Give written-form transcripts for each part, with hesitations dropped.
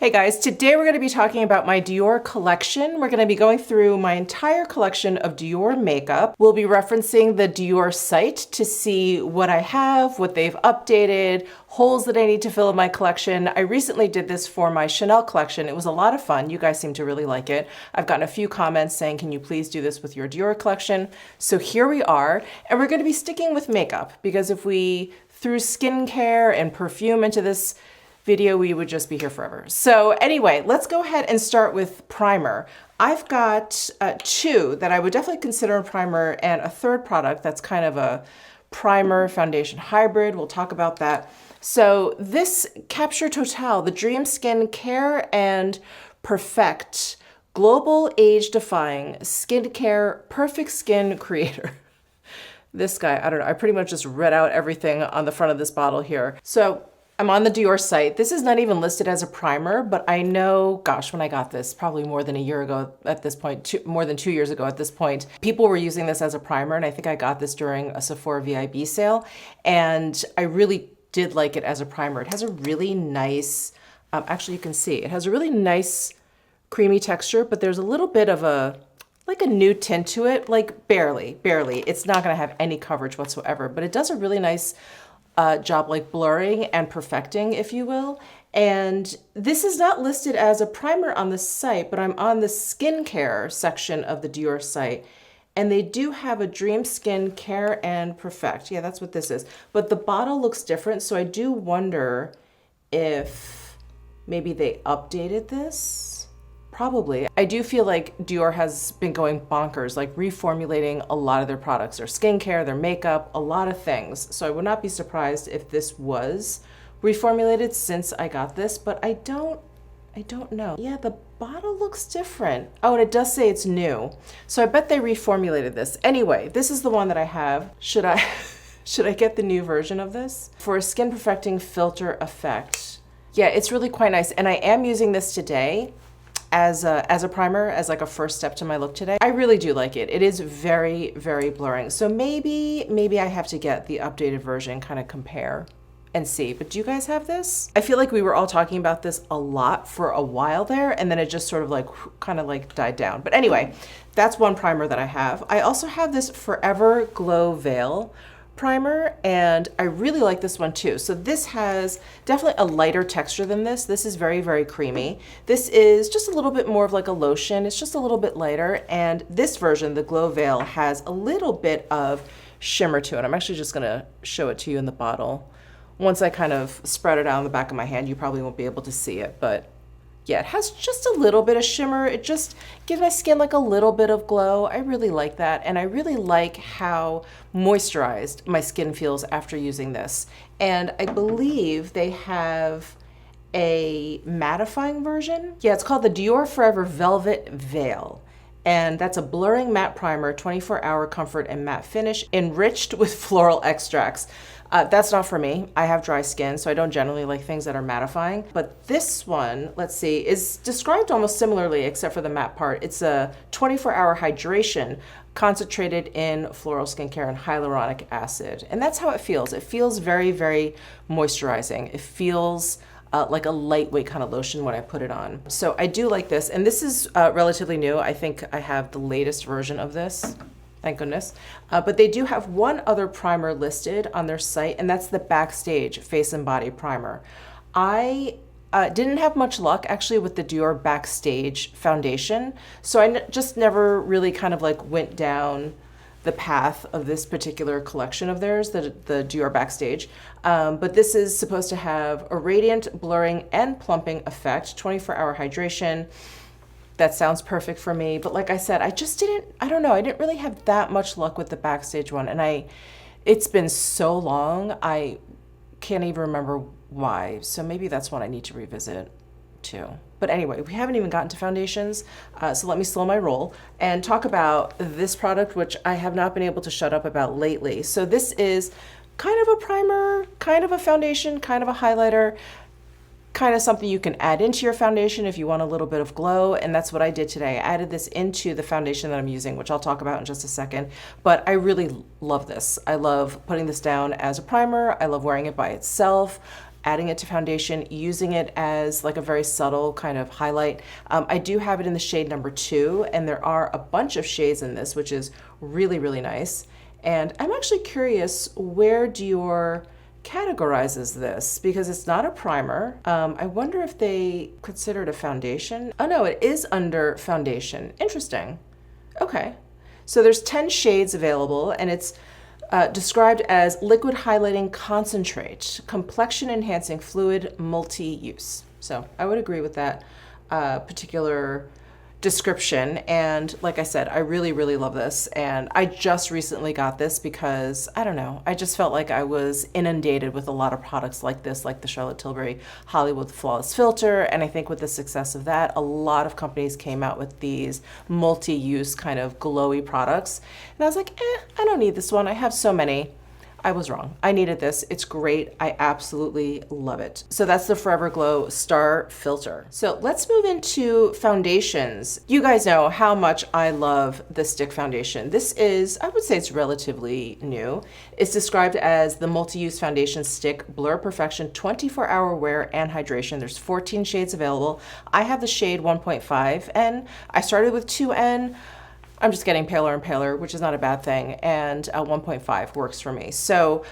Hey guys, today we're going to be talking about my Dior collection. We're going to be going through my entire collection of Dior makeup. We'll be referencing the Dior site to see what I have, what they've updated, holes that I need to fill in my collection. I recently did this for my Chanel collection. It was a lot of fun. You guys seem to really like it. I've gotten a few comments saying, can you please do this with your Dior collection? So here we are, and we're going to be sticking with makeup because if we threw skincare and perfume into this video, we would just be here forever. So anyway, let's go ahead and start with primer. I've got two that I would definitely consider a primer and a third product that's kind of a primer foundation hybrid. We'll talk about that. So this Capture Total, the Dream Skin Care and Perfect Global Age Defying Skincare Perfect Skin Creator. This guy, I don't know, I pretty much just read out everything on the front of this bottle here. So I'm on the Dior site. This is not even listed as a primer, but I know, gosh, when I got this, probably more than a year ago at this point, more than 2 years ago at this point, people were using this as a primer, and I think I got this during a Sephora VIB sale, and I really did like it as a primer. It has a really nice, actually you can see, it has a really nice creamy texture, but there's a little bit of like a nude tint to it, like barely. It's not gonna have any coverage whatsoever, but it does a really nice job like blurring and perfecting, if you will. And this is not listed as a primer on the site, but I'm on the skincare section of the Dior site. And they do have a Dream Skin Care and Perfect. Yeah, that's what this is. But the bottle looks different, so I do wonder if maybe they updated this. Probably. I do feel like Dior has been going bonkers, like reformulating a lot of their products, their skincare, their makeup, a lot of things. So I would not be surprised if this was reformulated since I got this, but I don't know. Yeah, the bottle looks different. Oh, and it does say it's new. So I bet they reformulated this. Anyway, this is the one that I have. Should I get the new version of this? For a skin perfecting filter effect. Yeah, it's really quite nice. And I am using this today as a primer, as like a first step to my look today. I really do like it. It is very, very blurring. So maybe I have to get the updated version, kind of compare and see. But do you guys have this? I feel like we were all talking about this a lot for a while there, and then it just sort of like kind of like died down. But anyway, that's one primer that I have. I also have this Forever Glow Veil primer, and I really like this one too. So this has definitely a lighter texture than this. This is very, very creamy. This is just a little bit more of like a lotion. It's just a little bit lighter. And this version, the Glow Veil, has a little bit of shimmer to it. I'm actually just gonna show it to you in the bottle. Once I kind of spread it out on the back of my hand, you probably won't be able to see it, but yeah, it has just a little bit of shimmer. It just gives my skin like a little bit of glow. I really like that. And I really like how moisturized my skin feels after using this. And I believe they have a mattifying version. Yeah, it's called the Dior Forever Velvet Veil. And that's a blurring matte primer, 24-hour comfort and matte finish, enriched with floral extracts. That's not for me. I have dry skin, so I don't generally like things that are mattifying. But this one, let's see, is described almost similarly except for the matte part. It's a 24-hour hydration concentrated in floral skincare and hyaluronic acid. And that's how it feels. It feels very, very moisturizing. It feels like a lightweight kind of lotion when I put it on. So I do like this. And this is relatively new. I think I have the latest version of this. Thank goodness. But they do have one other primer listed on their site, and that's the Backstage Face and Body Primer. I didn't have much luck actually with the Dior Backstage foundation, so I just never really kind of like went down the path of this particular collection of theirs, the Dior Backstage. But this is supposed to have a radiant, blurring, and plumping effect, 24-hour hydration. That sounds perfect for me. But like I said, I don't know, I didn't really have that much luck with the Backstage one. And it's been so long, I can't even remember why. So maybe that's one I need to revisit too. But anyway, we haven't even gotten to foundations. So let me slow my roll and talk about this product, which I have not been able to shut up about lately. So this is kind of a primer, kind of a foundation, kind of a highlighter, kind of something you can add into your foundation if you want a little bit of glow, and that's what I did today. I added this into the foundation that I'm using, which I'll talk about in just a second, but I really love this. I love putting this down as a primer. I love wearing it by itself. adding it to foundation, using it as like a very subtle kind of highlight. I do have it in the shade number 2, and there are a bunch of shades in this, which is really, really nice. And I'm actually curious where Dior categorizes this, because it's not a primer. I wonder if they consider it a foundation. Oh no, it is under foundation. Interesting. Okay. So there's 10 shades available, and it's described as liquid highlighting concentrate, complexion enhancing fluid, multi-use. So I would agree with that particular description. And like I said, I really, really love this. And I just recently got this because, I don't know, I just felt like I was inundated with a lot of products like this, like the Charlotte Tilbury Hollywood Flawless Filter. And I think with the success of that, a lot of companies came out with these multi-use kind of glowy products. And I was like, I don't need this one. I have so many. I was wrong. I needed this. It's great. I absolutely love it. So that's the Forever Glow Star Filter. So let's move into foundations. You guys know how much I love the stick foundation. This is, I would say it's relatively new. It's described as the multi-use foundation stick, Blur Perfection, 24-hour wear and hydration. There's 14 shades available. I have the shade 1.5N. I started with 2N. I'm just getting paler and paler, which is not a bad thing, and 1.5 works for me. So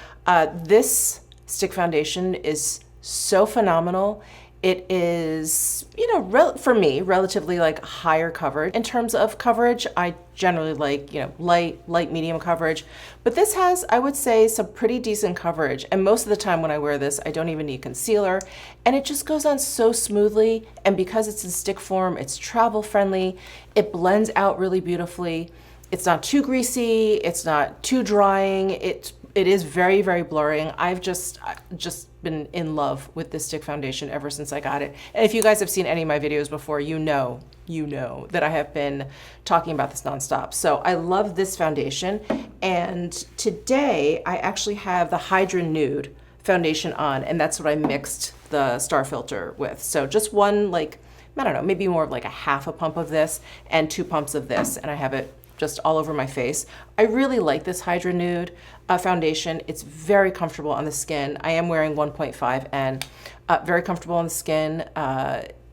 this stick foundation is so phenomenal. It is, you know, for me, relatively like higher coverage. In terms of coverage, I generally like, you know, light, medium coverage. But this has, I would say, some pretty decent coverage. And most of the time when I wear this, I don't even need concealer. And it just goes on so smoothly. And because it's in stick form, it's travel friendly. It blends out really beautifully. It's not too greasy. It's not too drying. It is very, very blurring. I've just been in love with this stick foundation ever since I got it. And if you guys have seen any of my videos before, you know that I have been talking about this nonstop. So I love this foundation. And today I actually have the Hydra Nude foundation on, and that's what I mixed the Star Filter with. So just one, like, I don't know, maybe more of like a half a pump of this and 2 pumps of this, and I have it just all over my face. I really like this Hydra Nude foundation. It's very comfortable on the skin. I am wearing 1.5 and very comfortable on the skin.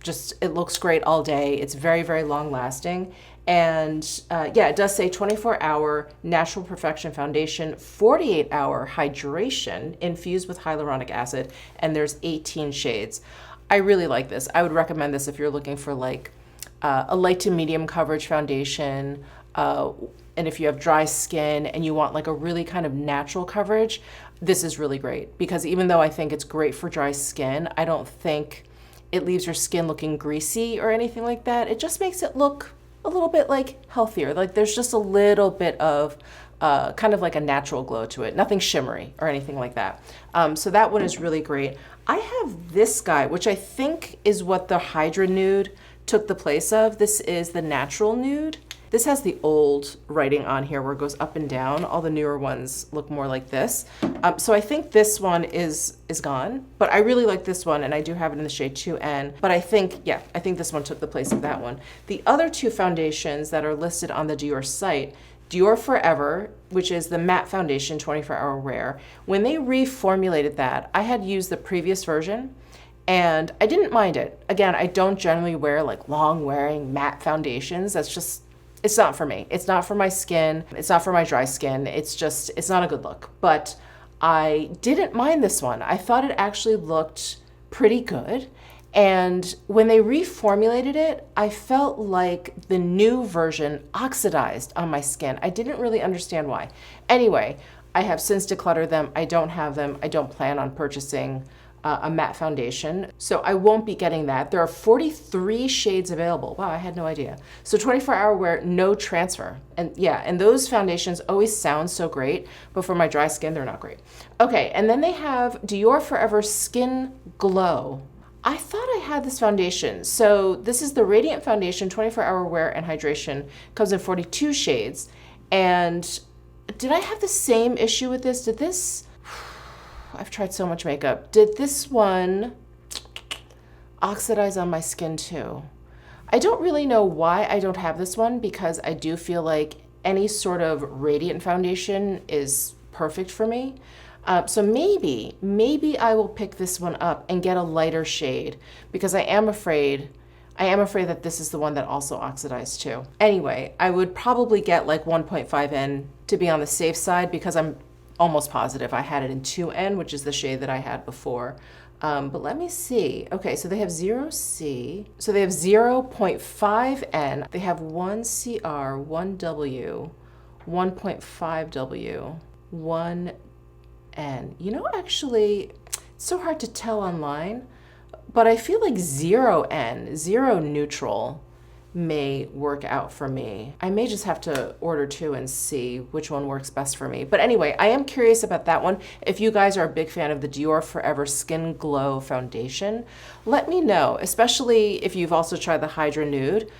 Just, it looks great all day. It's very, very long lasting. And yeah, it does say 24-hour natural perfection foundation, 48-hour hydration infused with hyaluronic acid, and there's 18 shades. I really like this. I would recommend this if you're looking for like a light to medium coverage foundation, and if you have dry skin and you want like a really kind of natural coverage, this is really great. Because even though I think it's great for dry skin, I don't think it leaves your skin looking greasy or anything like that. It just makes it look a little bit like healthier. Like there's just a little bit of kind of like a natural glow to it. Nothing shimmery or anything like that. So that one is really great. I have this guy, which I think is what the Hydra Nude took the place of. This is the Natural Nude. This has the old writing on here where it goes up and down. All the newer ones look more like this. So I think this one is gone, but I really like this one, and I do have it in the shade 2N. But I think this one took the place of that one. The other 2 foundations that are listed on the Dior site, Dior Forever, which is the matte foundation 24-hour wear. When they reformulated that, I had used the previous version, and I didn't mind it. Again, I don't generally wear like long wearing matte foundations. That's just, it's not for me. It's not for my skin. It's not for my dry skin. It's not a good look. But I didn't mind this one. I thought it actually looked pretty good. And when they reformulated it, I felt like the new version oxidized on my skin. I didn't really understand why. Anyway, I have since decluttered them. I don't have them. I don't plan on purchasing a matte foundation, so I won't be getting that. There are 43 shades available. Wow, I had no idea. So 24-hour wear, no transfer. And yeah, and those foundations always sound so great, but for my dry skin, they're not great. Okay, and then they have Dior Forever Skin Glow. I thought I had this foundation. So this is the Radiant Foundation, 24-hour wear and hydration. Comes in 42 shades. And did I have the same issue with this? I've tried so much makeup. Did this one oxidize on my skin too? I don't really know why I don't have this one, because I do feel like any sort of radiant foundation is perfect for me. So maybe I will pick this one up and get a lighter shade because I am afraid that this is the one that also oxidized too. Anyway, I would probably get like 1.5N to be on the safe side because I'm almost positive I had it in 2N, which is the shade that I had before. But let me see. Okay, so they have 0C. So they have 0.5N. They have 1CR, 1W, 1.5W, 1N. You know, actually, it's so hard to tell online, but I feel like 0N, 0 neutral, may work out for me. I may just have to order two and see which one works best for me. But anyway, I am curious about that one. If you guys are a big fan of the Dior Forever Skin Glow Foundation, let me know, especially if you've also tried the Hydra Nude.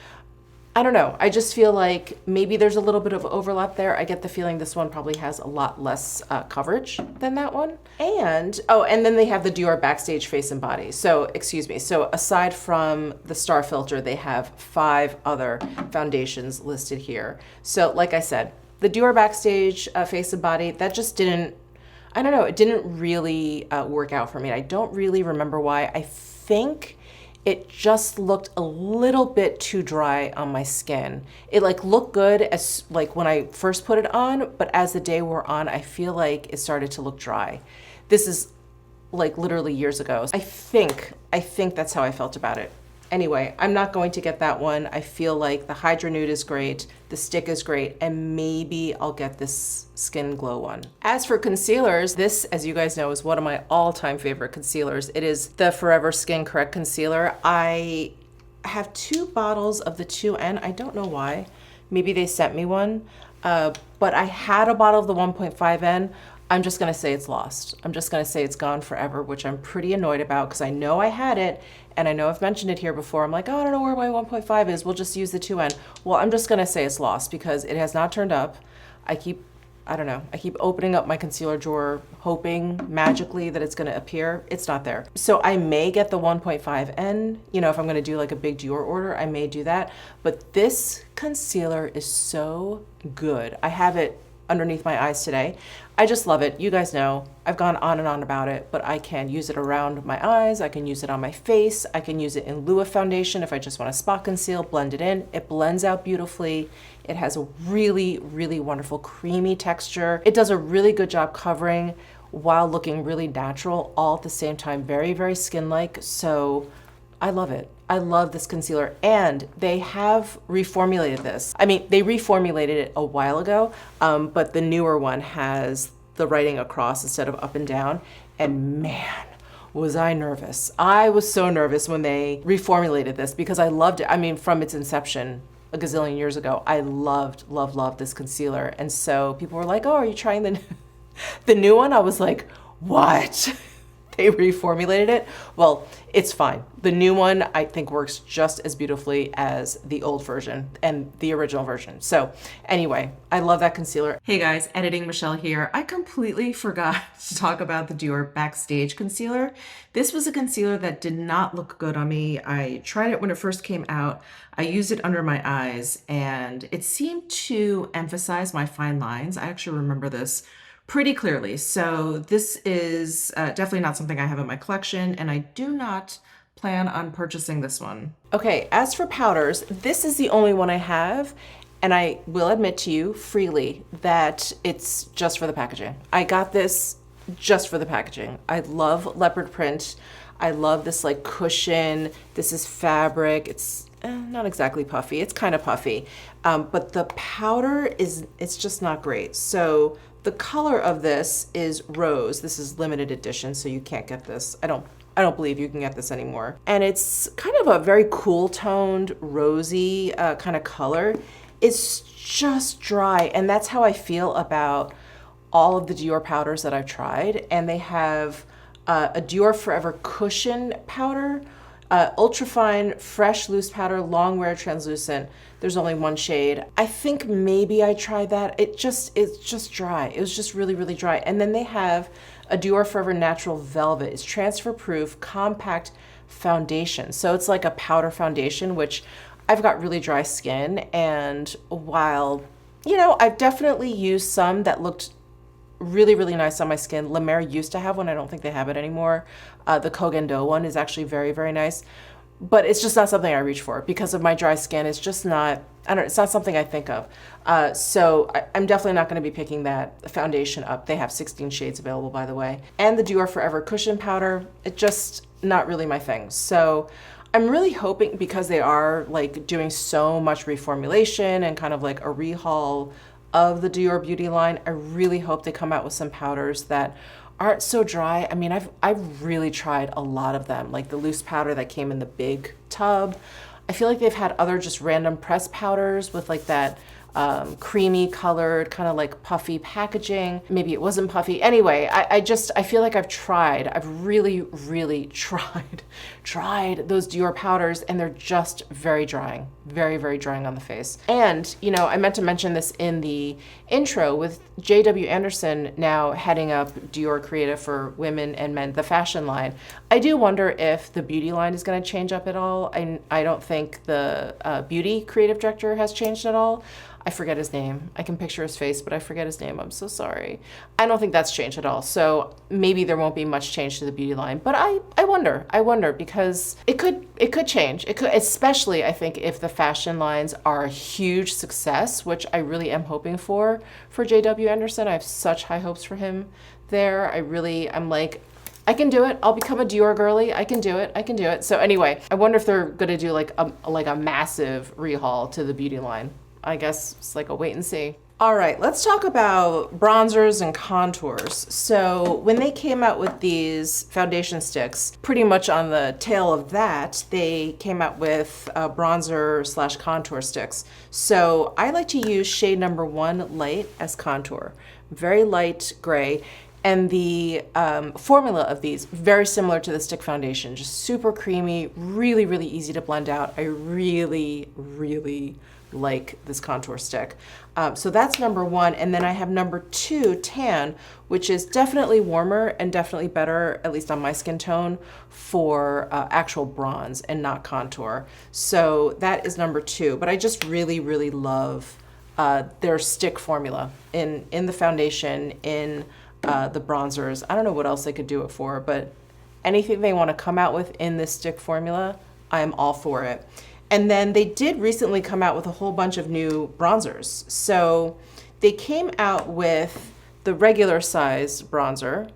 I don't know. I just feel like maybe there's a little bit of overlap there. I get the feeling this one probably has a lot less coverage than that one. And, oh, and then they have the Dior Backstage Face and Body. So, excuse me. So aside from the Star Filter, they have 5 other foundations listed here. So like I said, the Dior Backstage Face and Body, that just didn't, I don't know, it didn't really work out for me. I don't really remember why. I think it just looked a little bit too dry on my skin. It like looked good as like when I first put it on, but as the day wore on, I feel like it started to look dry. This is like literally years ago. I think that's how I felt about it. Anyway, I'm not going to get that one. I feel like the Hydra Nude is great, the stick is great, and maybe I'll get this Skin Glow one. As for concealers, this, as you guys know, is one of my all-time favorite concealers. It is the Forever Skin Correct Concealer. I have 2 bottles of the 2N. I don't know why. Maybe they sent me one, but I had a bottle of the 1.5N. I'm just gonna say it's lost. I'm just gonna say it's gone forever, which I'm pretty annoyed about because I know I had it and I know I've mentioned it here before. I'm like, oh, I don't know where my 1.5 is. We'll just use the 2N. Well, I'm just gonna say it's lost because it has not turned up. I keep opening up my concealer drawer hoping magically that it's gonna appear. It's not there. So I may get the 1.5N, you know, if I'm gonna do like a big Dior order, I may do that. But this concealer is so good. I have it underneath my eyes today. I just love it. You guys know I've gone on and on about it, but I can use it around my eyes. I can use it on my face. I can use it in lieu of foundation if I just want to spot conceal, blend it in. It blends out beautifully. It has a really, really wonderful creamy texture. It does a really good job covering while looking really natural, all at the same time, very, very skin-like. So I love it. I love this concealer, and they have reformulated this. I mean, they reformulated it a while ago, but the newer one has the writing across instead of up and down, and man, was I nervous. I was so nervous when they reformulated this because I loved it. I mean, from its inception a gazillion years ago, I loved this concealer, and so people were like, oh, are you trying the new one? I was like, what? They reformulated it? Well, it's fine. The new one, I think, works just as beautifully as the old version and the original version. So anyway, I love that concealer. Hey guys, Editing Michelle here. I completely forgot to talk about the Dior Backstage Concealer. This was a concealer that did not look good on me. I tried it when it first came out. I used it under my eyes and it seemed to emphasize my fine lines. I actually remember this pretty clearly. So this is definitely not something I have in my collection, and I do not plan on purchasing this one. Okay, as for powders, this is the only one I have, and I will admit to you freely that it's just for the packaging. I got this just for the packaging. I love leopard print. I love this like cushion. This is fabric. It's not exactly puffy. It's kind of puffy, but the powder it's just not great. So the color of this is rose. This is limited edition, so you can't get this. I don't believe you can get this anymore. And it's kind of a very cool toned, rosy kind of color. It's just dry, and that's how I feel about all of the Dior powders that I've tried. And they have a Dior Forever Cushion powder, ultra fine, fresh loose powder, long wear translucent. There's only one shade. I think maybe I tried that. It's just dry. It was just really, really dry. And then they have a Dior Forever Natural Velvet. It's transfer proof, compact foundation. So it's like a powder foundation, which I've got really dry skin. And while, you know, I've definitely used some that looked really, really nice on my skin. La Mer used to have one. I don't think they have it anymore. The Kogen Do one is actually very, very nice. But it's just not something I reach for because of my dry skin. It's just not, it's not something I think of. So I'm definitely not going to be picking that foundation up. They have 16 shades available, by the way. And the Dior Forever Cushion Powder, it just not really my thing. So I'm really hoping, because they are like doing so much reformulation and kind of like a rehaul of the Dior beauty line, I really hope they come out with some powders that aren't so dry. I mean, I've really tried a lot of them, like the loose powder that came in the big tub. I feel like they've had other just random press powders with like that creamy colored, kind of like puffy packaging. Maybe it wasn't puffy. Anyway, I feel like I've really, really tried those Dior powders, and they're just very drying, very, very drying on the face. And, you know, I meant to mention this in the intro, with J.W. Anderson now heading up Dior Creative for women and men, the fashion line. I do wonder if the beauty line is going to change up at all. I don't think the beauty creative director has changed at all. I forget his name. I can picture his face, but I forget his name. I'm so sorry. I don't think that's changed at all. So maybe there won't be much change to the beauty line, but I wonder because it could change. It could, especially I think if the fashion lines are a huge success, which I really am hoping for JW Anderson. I have such high hopes for him there. I'm like, I can do it. I'll become a Dior girly. I can do it. So anyway, I wonder if they're gonna do like a massive rehaul to the beauty line. I guess it's like a wait and see. All right, let's talk about bronzers and contours. So when they came out with these foundation sticks, pretty much on the tail of that, they came out with bronzer / contour sticks. So I like to use shade number 1 light as contour, very light gray. And the formula of these, very similar to the stick foundation, just super creamy, really, really easy to blend out. I really, really like this contour stick. So that's number 1. And then I have number 2, tan, which is definitely warmer and definitely better, at least on my skin tone, for actual bronze and not contour. So that is number 2. But I just really, really love their stick formula in the foundation, in the bronzers. I don't know what else they could do it for, but anything they want to come out with in this stick formula, I'm all for it. And then they did recently come out with a whole bunch of new bronzers. So they came out with the regular size bronzer,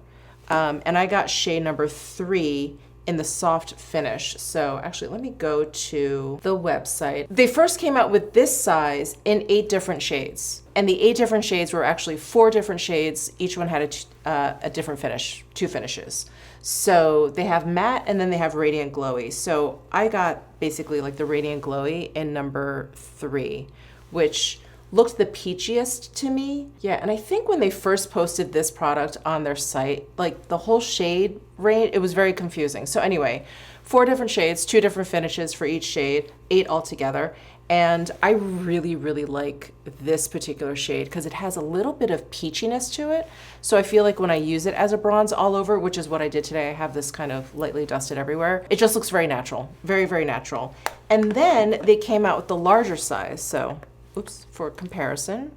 and I got shade number 3 in the soft finish. So actually, let me go to the website. They first came out with this size in 8 different shades. And the 8 different shades were actually 4 different shades. Each one had a different finish, 2 finishes. So they have matte and then they have radiant glowy. So I got basically like the radiant glowy in number 3, which looked the peachiest to me. Yeah, and I think when they first posted this product on their site, like the whole shade range, it was very confusing. So anyway, 4 different shades, 2 different finishes for each shade, 8 altogether. And I really, really like this particular shade because it has a little bit of peachiness to it. So I feel like when I use it as a bronze all over, which is what I did today, I have this kind of lightly dusted everywhere. It just looks very natural, very, very natural. And then they came out with the larger size. So, oops, for comparison,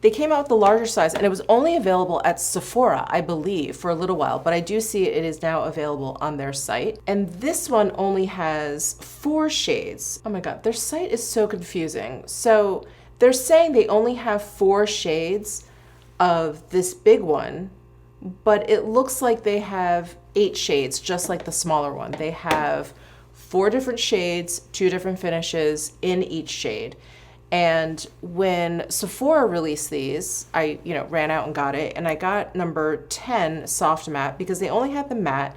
they came out with the larger size, and it was only available at Sephora, I believe, for a little while, but I do see it is now available on their site. And this one only has 4 shades. Oh my God, their site is so confusing. So they're saying they only have 4 shades of this big one, but it looks like they have 8 shades, just like the smaller one. They have 4 different shades, 2 different finishes in each shade. And when Sephora released these, I ran out and got it, and I got number 10 soft matte because they only had the matte,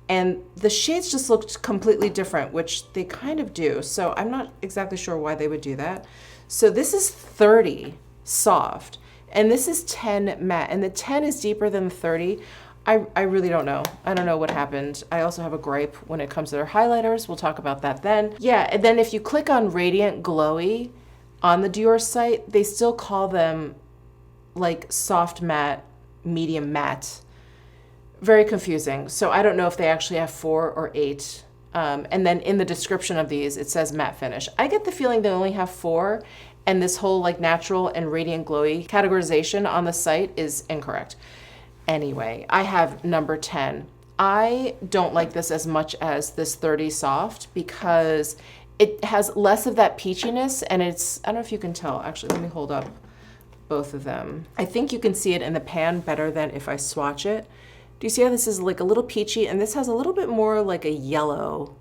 and the shades just looked completely different, which they kind of do. So I'm not exactly sure why they would do that. So this is 30 soft, and this is 10 matte, and the 10 is deeper than the 30. I really don't know. I don't know what happened. I also have a gripe when it comes to their highlighters. We'll talk about that then. Yeah, and then if you click on Radiant Glowy, on the Dior site, they still call them like soft matte, medium matte. Very confusing. So I don't know if they actually have 4 or 8. And then in the description of these, it says matte finish. I get the feeling they only have 4, and this whole like natural and radiant glowy categorization on the site is incorrect. Anyway, I have number 10. I don't like this as much as this 30 Soft because it has less of that peachiness, and it's, I don't know if you can tell. Actually, let me hold up both of them. I think you can see it in the pan better than if I swatch it. Do you see how this is like a little peachy, and this has a little bit more like a yellow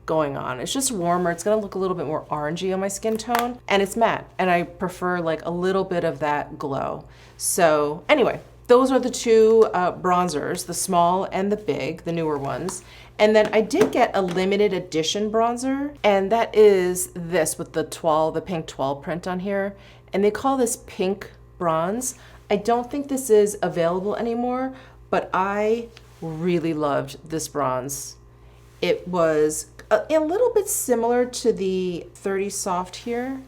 going on. It's just warmer. It's gonna look a little bit more orangey on my skin tone, and it's matte, and I prefer like a little bit of that glow. So anyway, those are the two bronzers, the small and the big, the newer ones. And then I did get a limited edition bronzer, and that is this with the toile, the pink toile print on here. And they call this pink bronze. I don't think this is available anymore, but I really loved this bronze. It was a little bit similar to the 30 Soft here,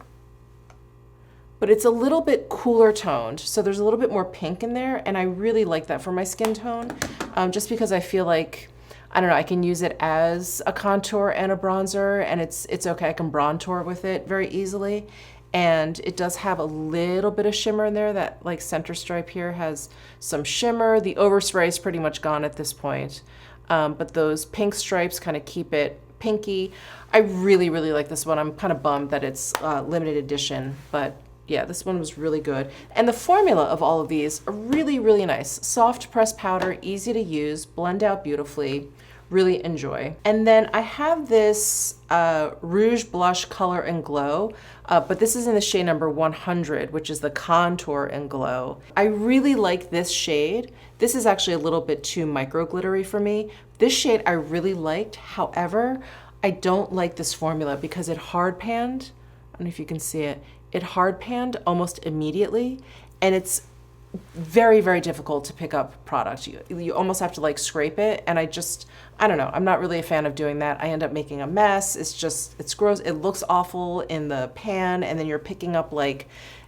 but it's a little bit cooler toned. So there's a little bit more pink in there, and I really like that for my skin tone, just because I feel like, I don't know, I can use it as a contour and a bronzer, and it's okay. I can bronzer with it very easily. And it does have a little bit of shimmer in there. That like center stripe here has some shimmer. The overspray is pretty much gone at this point. But those pink stripes kind of keep it pinky. I really, really like this one. I'm kind of bummed that it's limited edition, but yeah, this one was really good. And the formula of all of these are really, really nice. Soft pressed powder, easy to use, blend out beautifully. Really enjoy. And then I have this Rouge Blush Color and Glow, but this is in the shade number 100, which is the Contour and Glow. I really like this shade. This is actually a little bit too micro glittery for me. This shade I really liked. However, I don't like this formula because it hard panned. I don't know if you can see it. It hard panned almost immediately, and it's very, very difficult to pick up product. You almost have to like scrape it, and I don't know. I'm not really a fan of doing that. I end up making a mess. It's gross. It looks awful in the pan, and then you're picking up like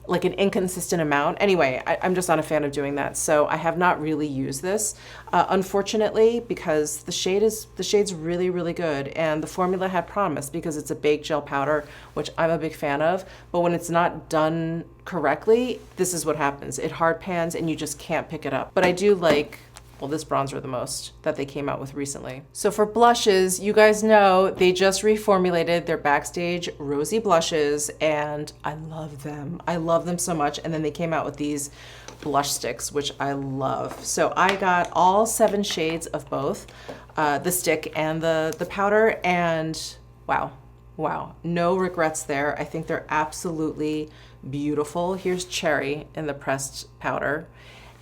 an inconsistent amount. Anyway, I'm just not a fan of doing that. So I have not really used this, unfortunately, because the shade's really, really good. And the formula had promise because it's a baked gel powder, which I'm a big fan of. But when it's not done correctly, this is what happens. It hard pans and you just can't pick it up. But I do like, well, this bronzer the most that they came out with recently. So for blushes, you guys know they just reformulated their Backstage Rosy blushes, and I love them. I love them so much. And then they came out with these blush sticks, which I love. So I got all 7 shades of both, the stick and the powder, and wow, no regrets there. I think they're absolutely beautiful. Here's Cherry in the pressed powder.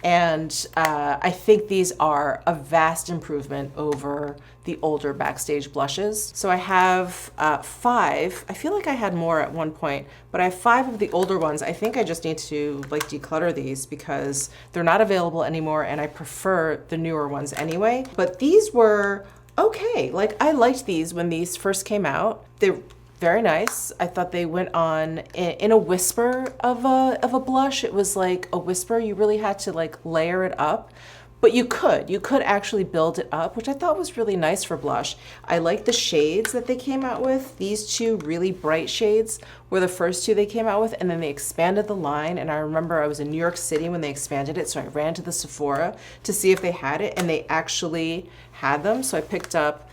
And I think these are a vast improvement over the older Backstage blushes. So I have 5. I feel like I had more at one point, but I have 5 of the older ones. I think I just need to like declutter these because they're not available anymore, and I prefer the newer ones anyway. But these were okay. Like, I liked these when these first came out. They're very nice. I thought they went on in a whisper of a blush. It was like a whisper. You really had to like layer it up, but you could actually build it up, which I thought was really nice for blush. I like the shades that they came out with. These 2 really bright shades were the first 2 they came out with, and then they expanded the line. And I remember I was in New York City when they expanded it, so I ran to the Sephora to see if they had it, and they actually had them. So I picked up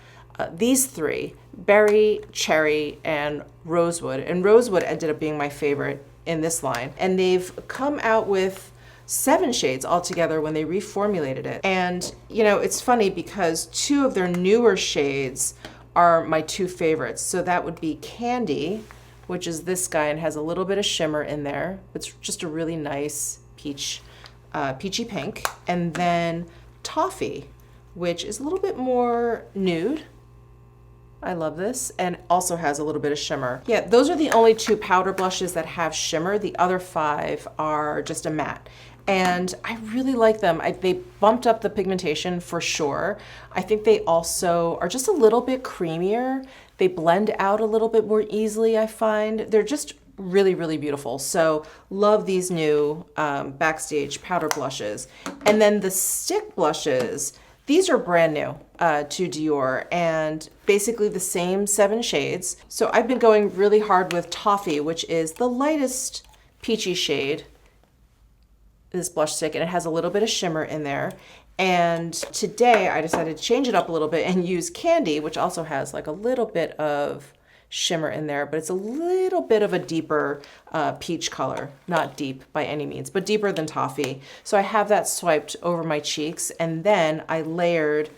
these 3, Berry, Cherry, and Rosewood. And Rosewood ended up being my favorite in this line. And they've come out with 7 shades altogether when they reformulated it. And, you know, it's funny because 2 of their newer shades are my 2 favorites. So that would be Candy, which is this guy and has a little bit of shimmer in there. It's just a really nice peachy pink. And then Toffee, which is a little bit more nude. I love this, and also has a little bit of shimmer. Yeah, those are the only 2 powder blushes that have shimmer. The other 5 are just a matte. And I really like them. They bumped up the pigmentation for sure. I think they also are just a little bit creamier. They blend out a little bit more easily, I find. They're just really, really beautiful. So love these new Backstage powder blushes. And then the stick blushes, these are brand new to Dior, and basically the same 7 shades. So I've been going really hard with Toffee, which is the lightest peachy shade, this blush stick, and it has a little bit of shimmer in there. And today I decided to change it up a little bit and use Candy, which also has like a little bit of shimmer in there, but it's a little bit of a deeper peach color. Not deep by any means, but deeper than Toffee. So I have that swiped over my cheeks, and then I layered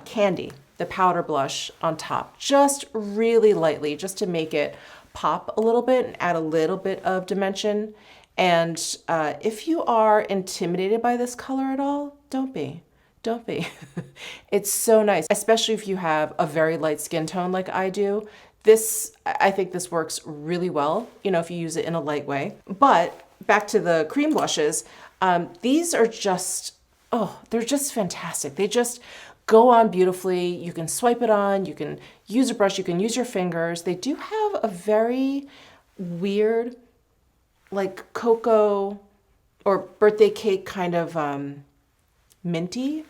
Candy, the powder blush, on top, just really lightly, just to make it pop a little bit and add a little bit of dimension. And if you are intimidated by this color at all, don't be. Don't be. It's so nice, especially if you have a very light skin tone like I do. I think this works really well, you know, if you use it in a light way. But back to the cream blushes, these are just, oh, they're just fantastic. They just go on beautifully. You can swipe it on, you can use a brush, you can use your fingers. They do have a very weird, like cocoa or birthday cake kind of minty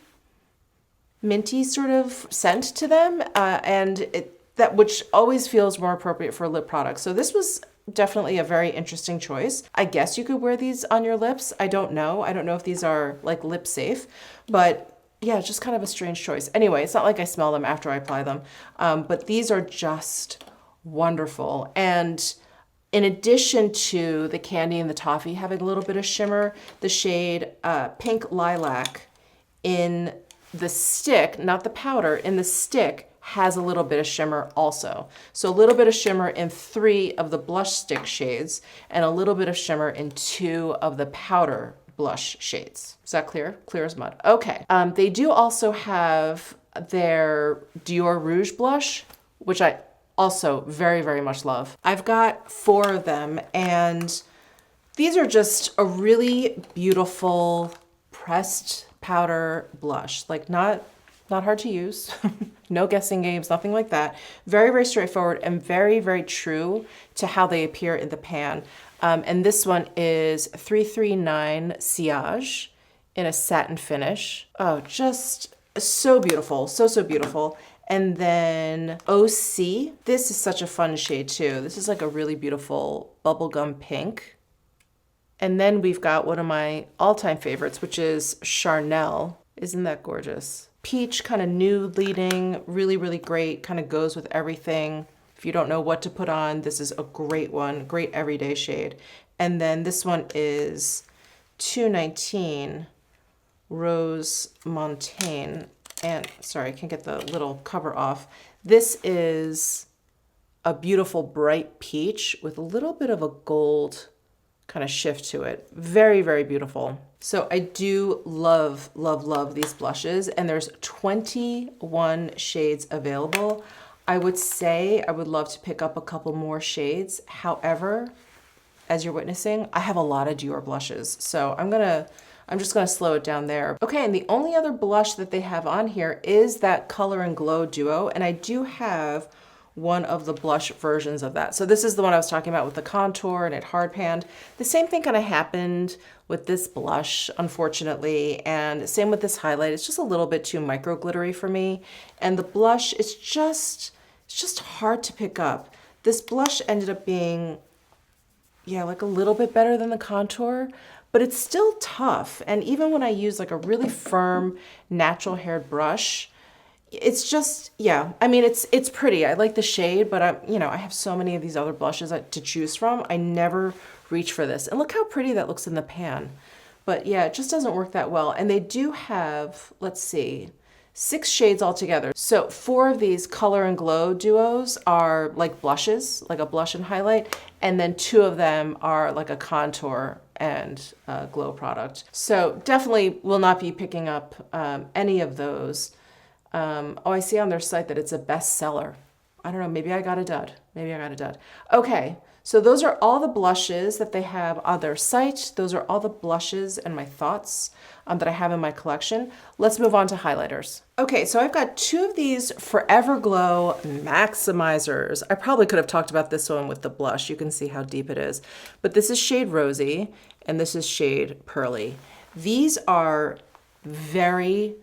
sort of scent to them, which always feels more appropriate for lip products. So this was definitely a very interesting choice. I guess you could wear these on your lips. I don't know. I don't know if these are like lip safe, but yeah, just kind of a strange choice. Anyway, it's not like I smell them after I apply them, but these are just wonderful. And in addition to the Candy and the Toffee having a little bit of shimmer, the shade Pink Lilac in the stick, not the powder, in the stick has a little bit of shimmer also. So a little bit of shimmer in 3 of the blush stick shades and a little bit of shimmer in 2 of the powder blush shades. Is that clear? Clear as mud. Okay. They do also have their Dior Rouge blush, which I also very, very much love. I've got 4 of them, and these are just a really beautiful pressed powder blush. Like not hard to use, no guessing games, nothing like that. Very, very straightforward and very, very true to how they appear in the pan. And this one is 339 Sillage in a satin finish. Oh, just so beautiful, so beautiful. And then OC, this is such a fun shade too. This is like a really beautiful bubblegum pink. And then we've got one of my all-time favorites, which is Charnel. Isn't that gorgeous? Peach, kind of nude leading, really, really great, kind of goes with everything. If you don't know what to put on, this is a great one, great everyday shade. And then this one is 219 Rose Montaigne. And sorry, I can't get the little cover off. This is a beautiful bright peach with a little bit of a gold kind of shift to it. Very, very beautiful. So I do love, love, love these blushes, and there's 21 shades available. I would say I would love to pick up a couple more shades. However, as you're witnessing, I have a lot of Dior blushes, so I'm just gonna slow it down there. Okay, and the only other blush that they have on here is that Color and Glow Duo, and I do have one of the blush versions of that. So this is the one I was talking about with the contour and it hard panned. The same thing kind of happened with this blush, unfortunately, and same with this highlight. It's just a little bit too micro glittery for me. And the blush is it's just hard to pick up. This blush ended up being, yeah, like a little bit better than the contour, but it's still tough. And even when I use like a really firm, natural haired brush, it's just, yeah, I mean, it's pretty. I like the shade, but I have so many of these other blushes to choose from. I never reach for this. And look how pretty that looks in the pan. But yeah, it just doesn't work that well. And they do have, let's see, 6 shades altogether. So 4 of these Color and Glow duos are like blushes, like a blush and highlight. And then 2 of them are like a contour and glow product. So definitely will not be picking up any of those. Oh, I see on their site that it's a bestseller. I don't know, maybe I got a dud. Okay, so those are all the blushes that they have on their site. Those are all the blushes and my thoughts that I have in my collection. Let's move on to highlighters. Okay, so I've got 2 of these Forever Glow Maximizers. I probably could have talked about this one with the blush. You can see how deep it is. But this is shade Rosy and this is shade Pearly. These are very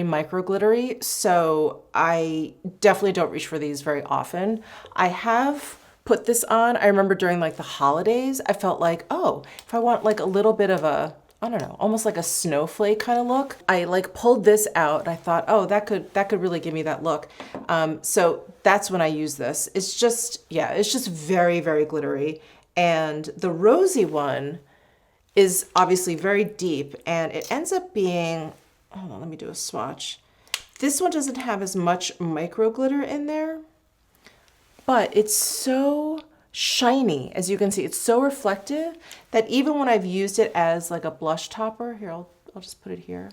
micro glittery, so I definitely don't reach for these very often. I have put this on. I remember during like the holidays, I felt like, oh, if I want like a little bit of a I don't know, almost like a snowflake kind of look. I like pulled this out. I thought, oh, that could really give me that look. So that's when I use this. It's just, yeah, it's just very, very glittery. And the rosy one is obviously very deep, and it ends up being, hold on, let me do a swatch. This one doesn't have as much micro glitter in there, but it's so shiny. As you can see, it's so reflective that even when I've used it as like a blush topper, here, I'll just put it here.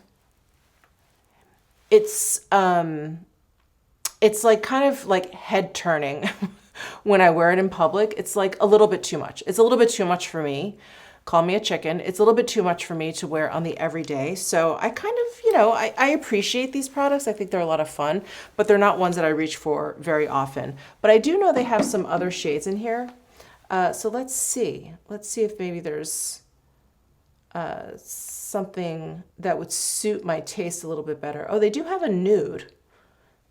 It's like kind of like head turning when I wear it in public. It's like a little bit too much. It's a little bit too much for me. Call me a chicken. It's a little bit too much for me to wear on the everyday. So I kind of, you know, I appreciate these products. I think they're a lot of fun, but they're not ones that I reach for very often. But I do know they have some other shades in here. So let's see. Let's see if maybe there's something that would suit my taste a little bit better. Oh, they do have a nude.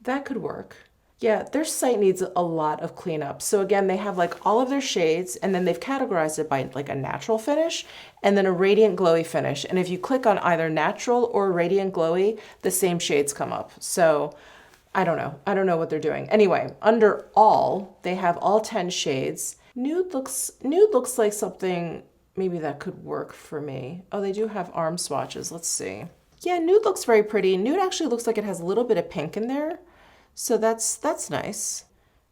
That could work. Yeah, their site needs a lot of cleanup. So again, they have like all of their shades, and then they've categorized it by like a natural finish and then a radiant glowy finish. And if you click on either natural or radiant glowy, the same shades come up. So I don't know. I don't know what they're doing. Anyway, under all, they have all 10 shades. Nude looks like something maybe that could work for me. Oh, they do have arm swatches. Let's see. Yeah, nude looks very pretty. Nude actually looks like it has a little bit of pink in there. So that's nice.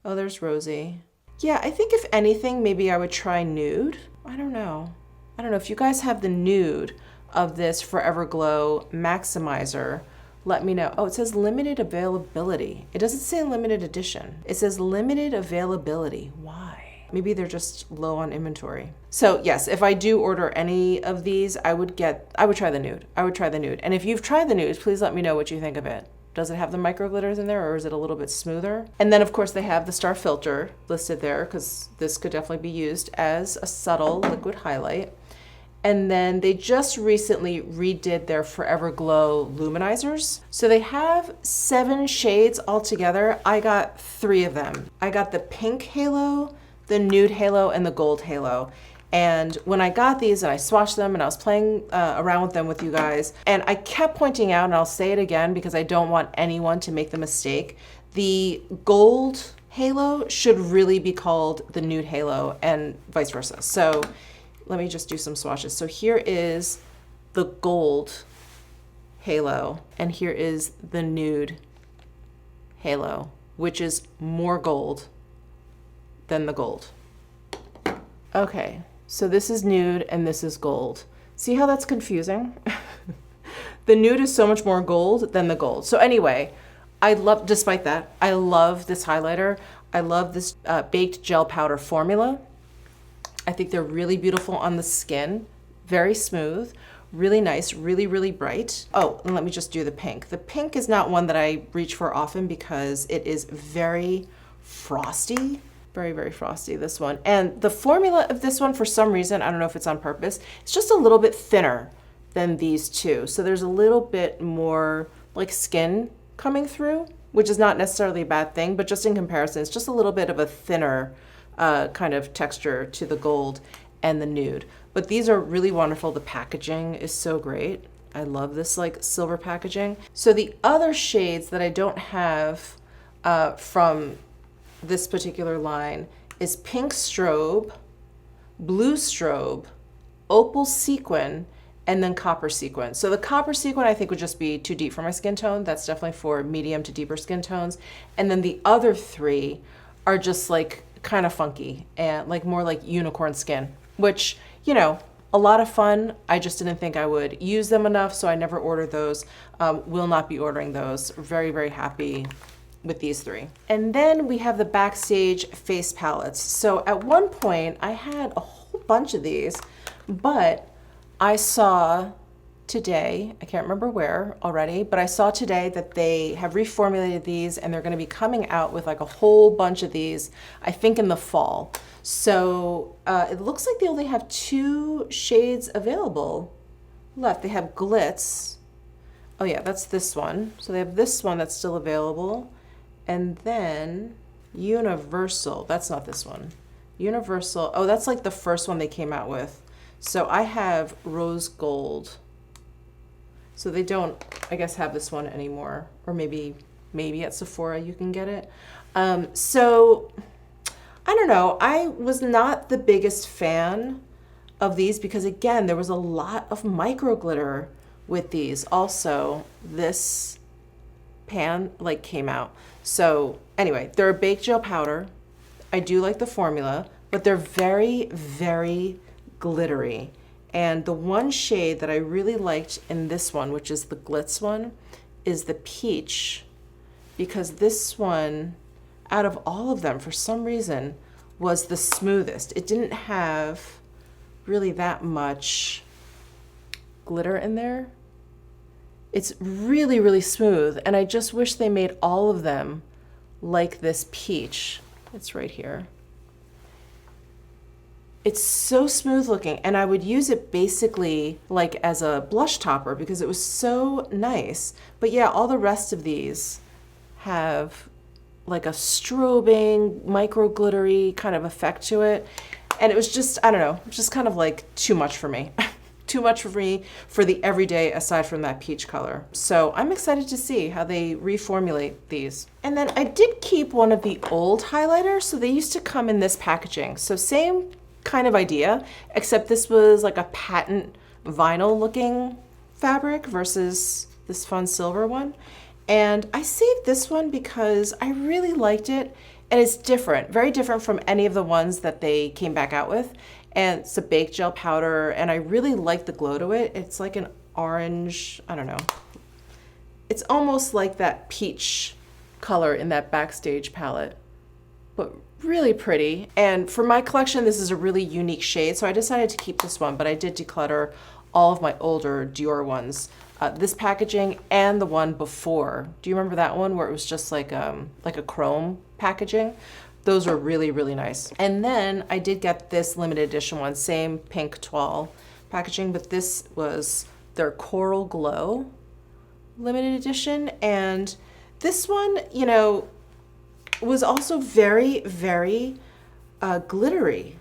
Oh, there's rosy. Yeah, I think if anything, maybe I would try nude. I don't know. I don't know if you guys have the nude of this Forever Glow Maximizer. Let me know. Oh, it says limited availability. It doesn't say limited edition. It says limited availability. Why? Maybe they're just low on inventory. So yes, if I do order any of these, I would try the nude. I would try the nude. And if you've tried the nude, please let me know what you think of it. Does it have the micro glitters in there, or is it a little bit smoother? And then of course they have the Star Filter listed there, because this could definitely be used as a subtle liquid highlight. And then they just recently redid their Forever Glow luminizers. So they have 7 shades altogether. I got 3 of them. I got the pink halo, the nude halo, and the gold halo. And when I got these and I swatched them and I was playing around with them with you guys, and I kept pointing out, and I'll say it again because I don't want anyone to make the mistake, the gold halo should really be called the nude halo and vice versa. So let me just do some swatches. So here is the gold halo, and here is the nude halo, which is more gold than the gold. Okay. So this is nude and this is gold. See how that's confusing? The nude is so much more gold than the gold. So anyway, despite that, I love this highlighter. I love this baked gel powder formula. I think they're really beautiful on the skin, very smooth, really nice, really, really bright. Oh, and let me just do the pink. The pink is not one that I reach for often because it is very frosty. Very, very frosty, this one. And the formula of this one, for some reason, I don't know if it's on purpose, it's just a little bit thinner than these two. So there's a little bit more like skin coming through, which is not necessarily a bad thing, but just in comparison, it's just a little bit of a thinner kind of texture to the gold and the nude. But these are really wonderful. The packaging is so great. I love this like silver packaging. So the other shades that I don't have from this particular line is Pink Strobe, Blue Strobe, Opal Sequin, and then Copper Sequin. So the Copper Sequin I think would just be too deep for my skin tone. That's definitely for medium to deeper skin tones. And then the other 3 are just like kind of funky and like more like unicorn skin, which, you know, a lot of fun. I just didn't think I would use them enough, so I never ordered those. Will not be ordering those. Very, very happy with these 3. And then we have the Backstage face palettes. So at one point I had a whole bunch of these, but I saw today, I can't remember where already, but I saw today that they have reformulated these and they're going to be coming out with like a whole bunch of these, I think in the fall. So it looks like they only have 2 shades available left. They have Glitz. Oh yeah, that's this one. So they have this one that's still available. And then Universal, that's not this one. Universal, oh, that's like the first one they came out with. So I have rose gold. So they don't, I guess, have this one anymore. Or maybe at Sephora you can get it. So I don't know. I was not the biggest fan of these because, again, there was a lot of micro glitter with these. Also, this pan like came out. So anyway, they're a baked gel powder. I do like the formula, but they're very, very glittery. And the one shade that I really liked in this one, which is the glitz one, is the peach, because this one, out of all of them, for some reason, was the smoothest. It didn't have really that much glitter in there. It's really, really smooth, and I just wish they made all of them like this peach. It's right here. It's so smooth looking, and I would use it basically like as a blush topper because it was so nice. But yeah, all the rest of these have like a strobing, micro glittery kind of effect to it. And it was just, I don't know, just kind of like too much for me. Too much for me for the everyday aside from that peach color. So I'm excited to see how they reformulate these. And then I did keep one of the old highlighters. So they used to come in this packaging. So same kind of idea, except this was like a patent vinyl looking fabric versus this fun silver one. And I saved this one because I really liked it. And it's different, very different from any of the ones that they came back out with. And it's a baked gel powder, and I really like the glow to it. It's like an orange, I don't know. It's almost like that peach color in that Backstage palette, but really pretty. And for my collection, this is a really unique shade, so I decided to keep this one, but I did declutter all of my older Dior ones. This packaging and the one before. Do you remember that one where it was just like a chrome packaging? Those were really, really nice. And then I did get this limited edition one, same pink toile packaging, but this was their Coral Glow limited edition. And this one, you know, was also very, very glittery.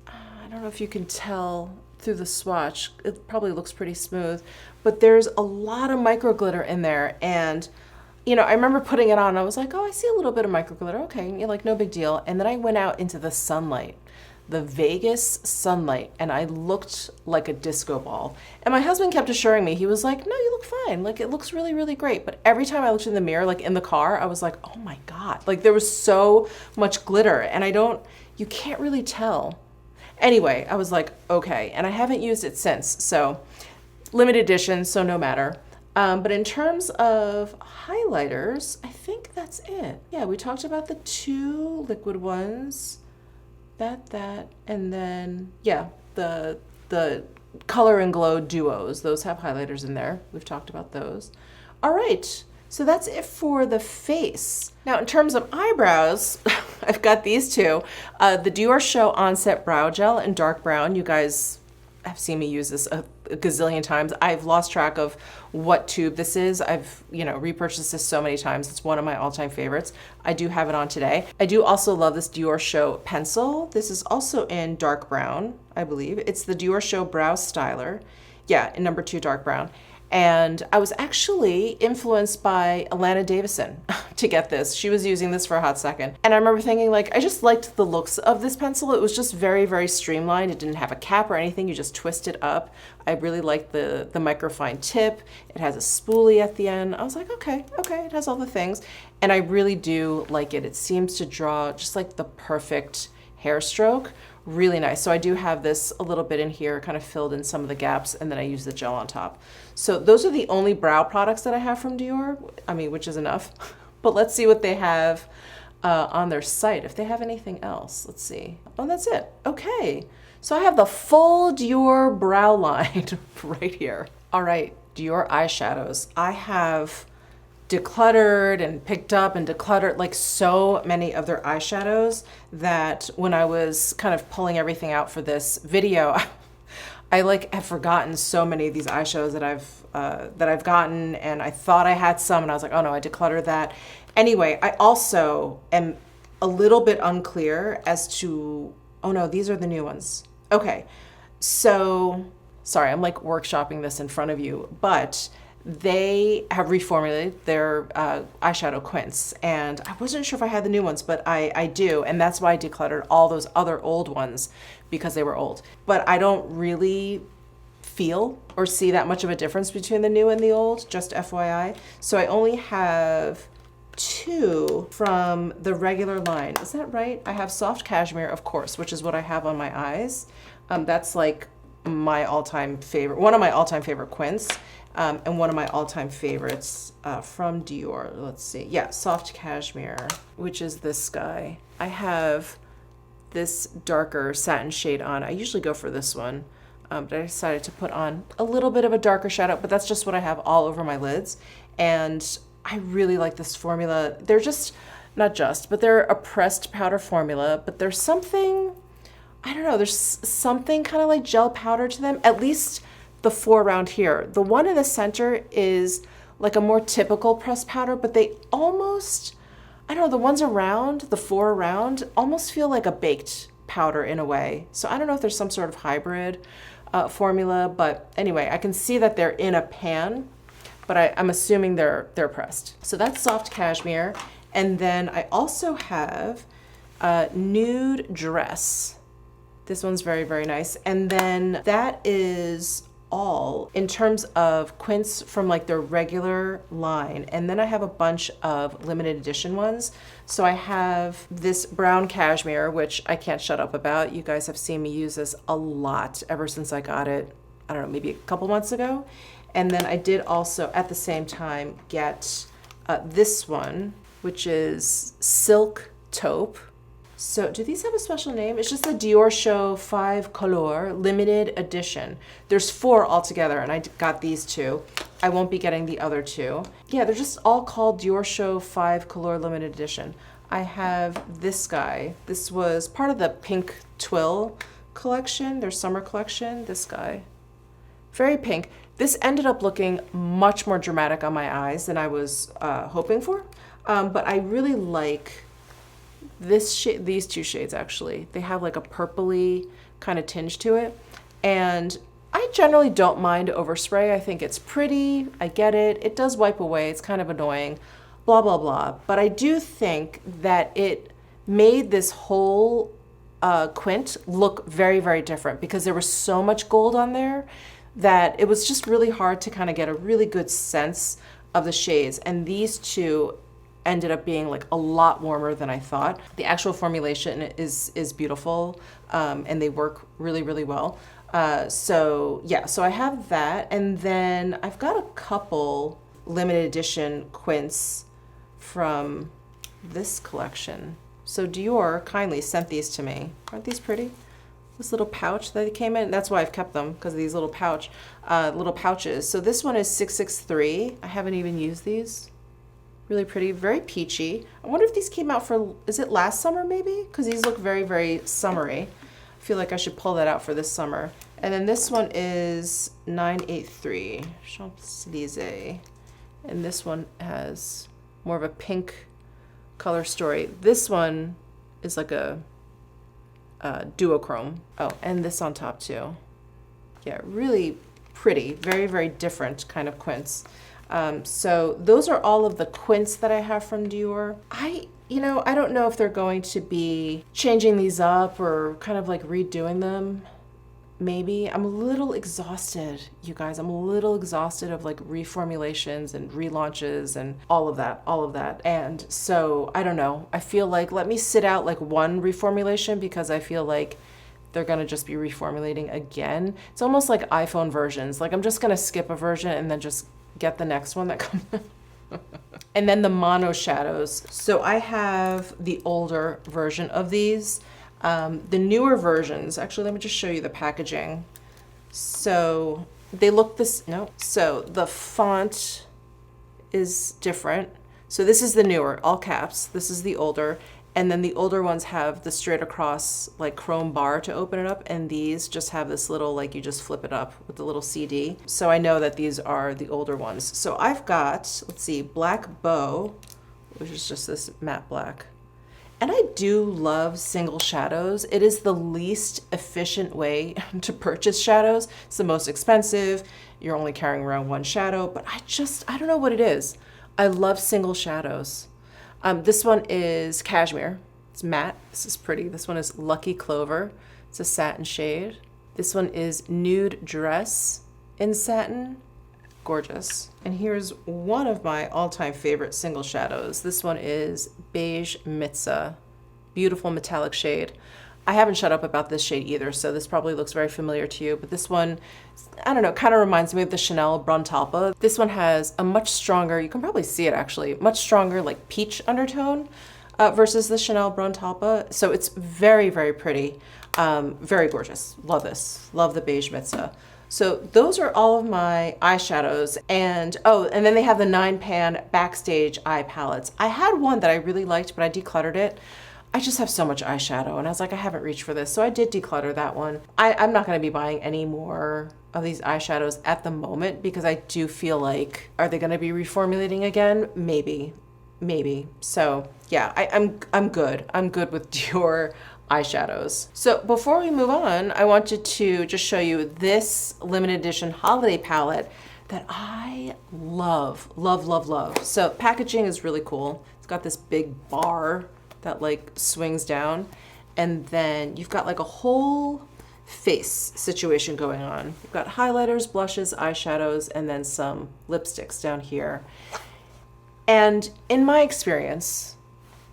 I don't know if you can tell through the swatch. It probably looks pretty smooth, but there's a lot of micro glitter in there. And you know, I remember putting it on and I was like, oh, I see a little bit of micro glitter. Okay, you're like, no big deal. And then I went out into the sunlight, the Vegas sunlight, and I looked like a disco ball. And my husband kept assuring me, he was like, no, you look fine. Like, it looks really, really great. But every time I looked in the mirror, like in the car, I was like, oh my God. Like, there was so much glitter and you can't really tell. Anyway, I was like, okay. And I haven't used it since. So limited edition, so no matter. But in terms of highlighters, I think that's it. Yeah, we talked about the two liquid ones, that, and then, yeah, the Color and Glow duos. Those have highlighters in there. We've talked about those. All right, so that's it for the face. Now, in terms of eyebrows, I've got these two. The Dior Show Onset Brow Gel in dark brown. You guys have seen me use this a gazillion times. I've lost track of what tube this is. I've, repurchased this so many times. It's one of my all-time favorites. I do have it on today. I do also love this Dior Show pencil. This is also in dark brown, I believe. It's the Dior Show Brow Styler. Yeah, in number 2 dark brown. And I was actually influenced by Alana Davison to get this. She was using this for a hot second. And I remember thinking, like, I just liked the looks of this pencil. It was just very, very streamlined. It didn't have a cap or anything. You just twist it up. I really liked the microfine tip. It has a spoolie at the end. I was like, okay, it has all the things. And I really do like it. It seems to draw just like the perfect hair stroke. Really nice. So I do have this a little bit in here, kind of filled in some of the gaps, and then I use the gel on top. So those are the only brow products that I have from Dior, which is enough. But let's see what they have on their site, if they have anything else. Let's see. Oh, that's it. Okay. So I have the full Dior brow line right here. All right, Dior eyeshadows. I have decluttered and picked up and decluttered like so many of their eyeshadows that when I was kind of pulling everything out for this video, I have forgotten so many of these eyeshadows that I've gotten, and I thought I had some and I was like, oh no, I decluttered that. Anyway, I also am a little bit unclear as to, oh no, these are the new ones. Okay. So, sorry, I'm like workshopping this in front of you, but they have reformulated their eyeshadow quints, and I wasn't sure if I had the new ones, but I do, and that's why I decluttered all those other old ones because they were old. But I don't really feel or see that much of a difference between the new and the old, just FYI. So I only have 2 from the regular line. Is that right? I have Soft Cashmere, of course, which is what I have on my eyes. That's like my all-time favorite, one of my all-time favorite quints, and one of my all-time favorites from Dior. Let's see. Yeah, Soft Cashmere, which is this guy. I have this darker satin shade on. I usually go for this one, but I decided to put on a little bit of a darker shadow, but that's just what I have all over my lids. And I really like this formula. They're just, not just, but they're a pressed powder formula, but there's something, I don't know, there's something kind of like gel powder to them, at least the 4 around here. The one in the center is like a more typical pressed powder, but they almost, I don't know, the ones around, the 4 around, almost feel like a baked powder in a way. So I don't know if there's some sort of hybrid formula, but anyway, I can see that they're in a pan, but I'm assuming they're pressed. So that's Soft Cashmere. And then I also have Nude Dress. This one's very, very nice. And then that is all in terms of quints from like their regular line. And then I have a bunch of limited edition ones. So I have this brown cashmere, which I can't shut up about. You guys have seen me use this a lot ever since I got it, I don't know, maybe a couple months ago. And then I did also at the same time get this one, which is Silk Taupe. So do these have a special name? It's just the Dior Show 5 Color limited edition. There's 4 altogether, and I got these 2. I won't be getting the other 2. Yeah, they're just all called Dior Show 5 Color limited edition. I have this guy. This was part of the Pink Twill collection, their summer collection. This guy, very pink. This ended up looking much more dramatic on my eyes than I was hoping for, but I really like this shade, these 2 shades actually. They have like a purpley kind of tinge to it, and I generally don't mind overspray. I think it's pretty, I get it, it does wipe away, it's kind of annoying, blah blah blah, but I do think that it made this whole quint look very, very different because there was so much gold on there that it was just really hard to kind of get a really good sense of the shades. And these 2 ended up being like a lot warmer than I thought. The actual formulation is beautiful, and they work really, really well. So yeah, so I have that, and then I've got a couple limited edition quints from this collection. So Dior kindly sent these to me. Aren't these pretty? This little pouch that came in, that's why I've kept them, because of these little pouches. So this one is 663. I haven't even used these. Really pretty, very peachy. I wonder if these came out for, is it last summer maybe? Because these look very, very summery. I feel like I should pull that out for this summer. And then this one is 983, Champs-Élysées. And this one has more of a pink color story. This one is like a duochrome. Oh, and this on top too. Yeah, really pretty, very, very different kind of quints. So those are all of the quints that I have from Dior. I don't know if they're going to be changing these up or kind of like redoing them. Maybe. I'm a little exhausted, you guys. I'm a little exhausted of like reformulations and relaunches and all of that. And so I don't know. I feel like let me sit out like one reformulation because I feel like they're gonna just be reformulating again. It's almost like iPhone versions. Like I'm just gonna skip a version and then just get the next one that comes. And then the mono shadows. So I have the older version of these. The newer versions, actually, let me just show you the packaging. So they look so the font is different. So this is the newer, all caps. This is the older. And then the older ones have the straight across like chrome bar to open it up. And these just have this little, like you just flip it up with the little CD. So I know that these are the older ones. So I've got, let's see, Black Bow, which is just this matte black. And I do love single shadows. It is the least efficient way to purchase shadows. It's the most expensive. You're only carrying around one shadow, but I don't know what it is. I love single shadows. This one is Cashmere. It's matte. This is pretty. This one is Lucky Clover. It's a satin shade. This one is Nude Dress in satin. Gorgeous. And here's one of my all-time favorite single shadows. This one is Beige Mitza. Beautiful metallic shade. I haven't shut up about this shade either, so this probably looks very familiar to you, but this one, I don't know, kind of reminds me of the Chanel Brontalpa. This one has a much stronger, you can probably see it actually, much stronger like peach undertone versus the Chanel Brontalpa. So it's very, very pretty, very gorgeous. Love this. Love the Beige Mitza. So those are all of my eyeshadows. And and then they have the 9-pan Backstage eye palettes. I had one that I really liked, but I decluttered it. I just have so much eyeshadow and I was like, I haven't reached for this. So I did declutter that one. I'm not gonna be buying any more of these eyeshadows at the moment because I do feel like, are they gonna be reformulating again? Maybe. So yeah, I'm good. I'm good with Dior eyeshadows. So before we move on, I wanted to just show you this limited edition holiday palette that I love. So packaging is really cool. It's got this big bar that like swings down, and then you've got like a whole face situation going on. You've got highlighters, blushes, eyeshadows, and then some lipsticks down here. And in my experience,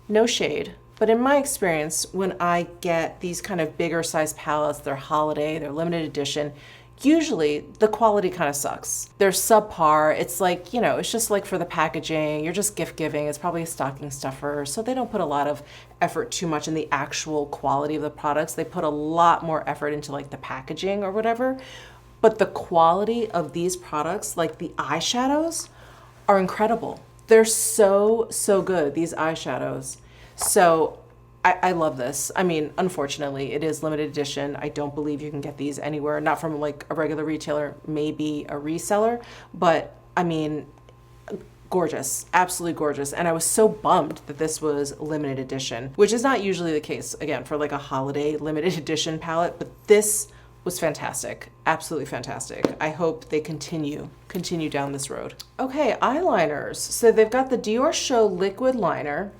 no shade, but in my experience, when I get these kind of bigger size palettes, they're holiday, they're limited edition, usually the quality kind of sucks. They're subpar. It's like, you know, it's just like for the packaging, you're just gift giving. It's probably a stocking stuffer. So they don't put a lot of effort too much in the actual quality of the products. They put a lot more effort into like the packaging or whatever. But the quality of these products, like the eyeshadows, are incredible. They're so good, these eyeshadows. So I love this. I mean, unfortunately, it is limited edition. I don't believe you can get these anywhere, not from like a regular retailer, maybe a reseller, but I mean, gorgeous, absolutely gorgeous. And I was so bummed that this was limited edition, which is not usually the case, again, for like a holiday limited edition palette, but this was fantastic, absolutely fantastic. I hope they continue down this road. Okay, eyeliners. So they've got the Dior Show liquid liner.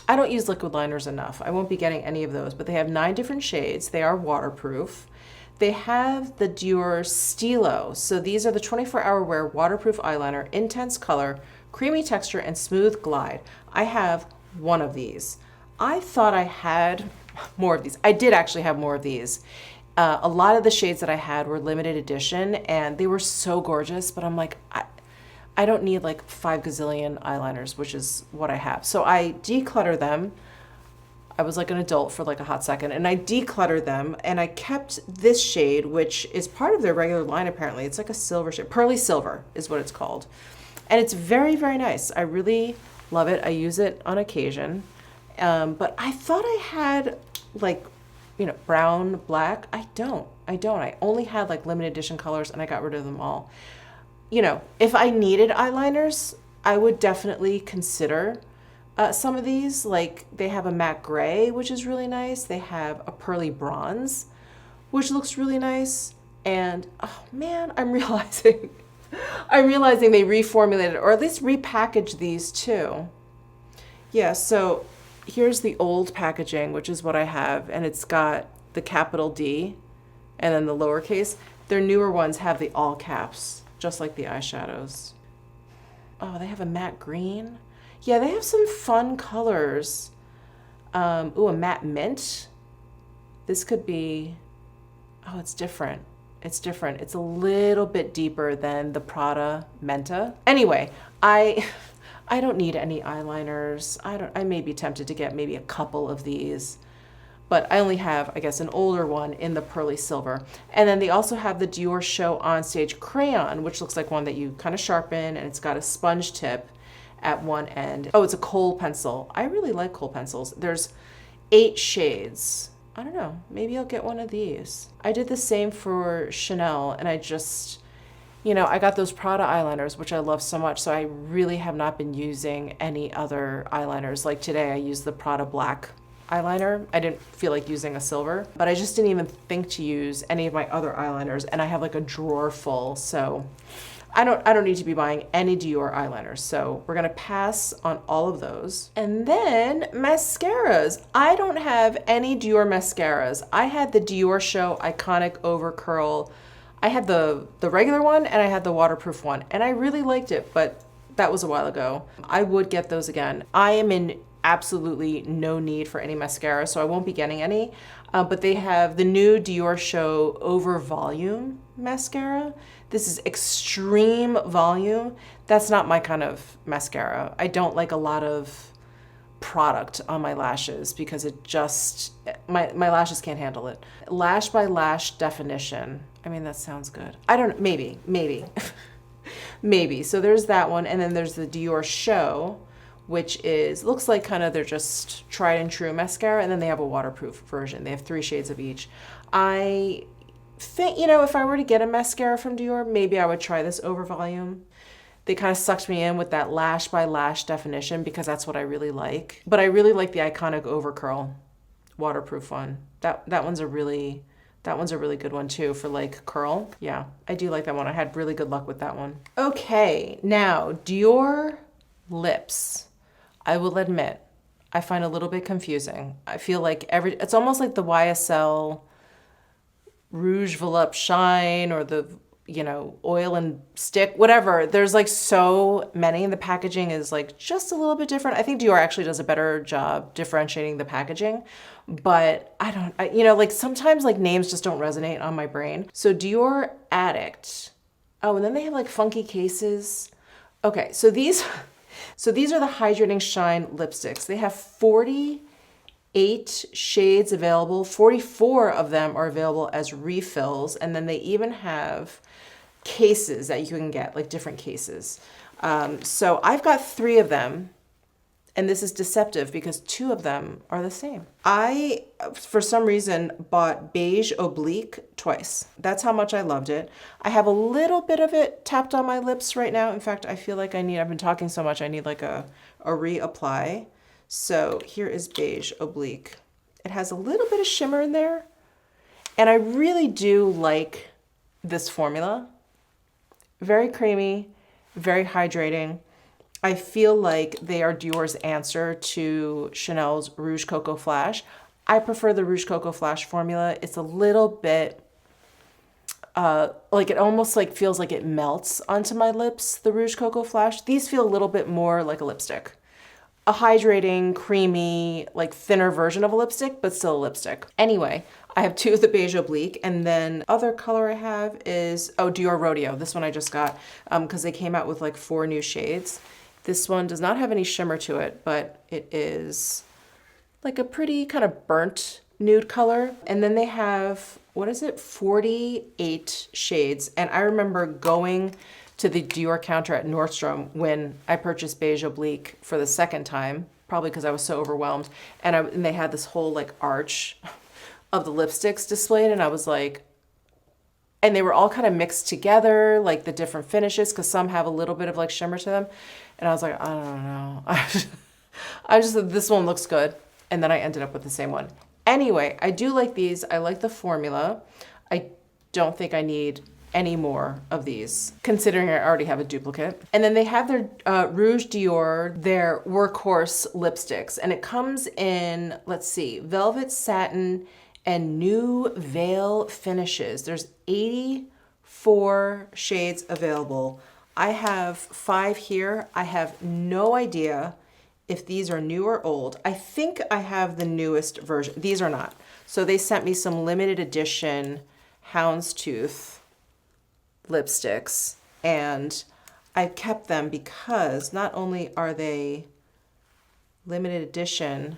I don't use liquid liners enough. I won't be getting any of those, but they have 9 different shades. They are waterproof. They have the Dior Stilo. So these are the 24-hour wear waterproof eyeliner, intense color, creamy texture, and smooth glide. I have one of these. I thought I had more of these. I did actually have more of these. A lot of the shades that I had were limited edition and they were so gorgeous, but I'm like, I don't need like 5 gazillion eyeliners, which is what I have. So I declutter them. I was like an adult for like a hot second and I decluttered them and I kept this shade, which is part of their regular line apparently. It's like a silver shade. Pearly Silver is what it's called. And it's very, very nice. I really love it. I use it on occasion. But I thought I had like, you know, brown, black. I don't. I only had like limited edition colors and I got rid of them all. You know, if I needed eyeliners, I would definitely consider some of these. Like they have a matte gray, which is really nice. They have a pearly bronze, which looks really nice. And oh man, I'm realizing they reformulated or at least repackaged these too. Yeah, so here's the old packaging, which is what I have. And it's got the capital D and then the lowercase. Their newer ones have the all caps, just like the eyeshadows. Oh, they have a matte green. Yeah, they have some fun colors. Ooh, a matte mint. This could be, oh, it's different. It's different. It's a little bit deeper than the Prada Menta. Anyway, I don't need any eyeliners. I may be tempted to get maybe a couple of these, but I only have, I guess, an older one in the Pearly Silver. And then they also have the Dior Show Onstage Crayon, which looks like one that you kind of sharpen, and it's got a sponge tip at one end. Oh, it's a kohl pencil. I really like kohl pencils. There's 8 shades. I don't know, maybe I'll get one of these. I did the same for Chanel, and I just, you know, I got those Prada eyeliners, which I love so much, so I really have not been using any other eyeliners. Like today, I used the Prada Black eyeliner. I didn't feel like using a silver, but I just didn't even think to use any of my other eyeliners, and I have like a drawer full, so I don't need to be buying any Dior eyeliners. So we're gonna pass on all of those. And then mascaras. I don't have any Dior mascaras. I had the Dior Show Iconic Over Curl. I had the regular one and I had the waterproof one, and I really liked it, but that was a while ago. I would get those again. I am in absolutely no need for any mascara, so I won't be getting any. But they have the new Dior Show Over Volume mascara. This is extreme volume. That's not my kind of mascara. I don't like a lot of product on my lashes because it just, my lashes can't handle it. Lash by lash definition. I mean, that sounds good. I don't, maybe. Maybe. So there's that one. And then there's the Dior Show, which is, looks like kind of they're just tried and true mascara. And then they have a waterproof version. They have 3 shades of each. I think, you know, if I were to get a mascara from Dior, maybe I would try this Over Volume. They kind of sucked me in with that lash by lash definition because that's what I really like. But I really like the Iconic Over Curl waterproof one. That one's a really good one too for like curl. Yeah, I do like that one. I had really good luck with that one. Okay, now Dior lips. I will admit, I find a little bit confusing. I feel like it's almost like the YSL Rouge Volupte Shine or the, you know, oil and stick, whatever. There's like so many, and the packaging is like just a little bit different. I think Dior actually does a better job differentiating the packaging, but you know, like sometimes like names just don't resonate on my brain. So Dior Addict. Oh, and then they have like funky cases. Okay, so these are the Hydrating Shine lipsticks. They have 48 shades available. 44 of them are available as refills, and then they even have cases that you can get, like different cases. So I've got 3 of them, and this is deceptive because 2 of them are the same. I, for some reason, bought Beige Oblique twice. That's how much I loved it. I have a little bit of it tapped on my lips right now. In fact, I feel like I've been talking so much, I need like a reapply. So here is Beige Oblique. It has a little bit of shimmer in there, and I really do like this formula. Very creamy, very hydrating. I feel like they are Dior's answer to Chanel's Rouge Coco Flash. I prefer the Rouge Coco Flash formula. It's a little bit, like it almost like feels like it melts onto my lips, the Rouge Coco Flash. These feel a little bit more like a lipstick. A hydrating, creamy, like thinner version of a lipstick, but still a lipstick. Anyway, I have 2 of the Beige Oblique, and then other color I have is, oh, Dior Rodeo. This one I just got because they came out with like 4 new shades. This one does not have any shimmer to it, but it is like a pretty kind of burnt nude color. And then they have, what is it, 48 shades. And I remember going to the Dior counter at Nordstrom when I purchased Beige Oblique for the second time, probably because I was so overwhelmed. And they had this whole like arch of the lipsticks displayed, and I was like, and they were all kind of mixed together, like the different finishes, because some have a little bit of like shimmer to them. And I was like, I don't know. I just said, this one looks good. And then I ended up with the same one. Anyway, I do like these. I like the formula. I don't think I need any more of these, considering I already have a duplicate. And then they have their Rouge Dior, their workhorse lipsticks. And it comes in, let's see, velvet, satin, and new veil finishes. There's 84 shades available. I have 5 here. I have no idea if these are new or old. I think I have the newest version. These are not. So they sent me some limited edition houndstooth lipsticks, and I kept them because not only are they limited edition,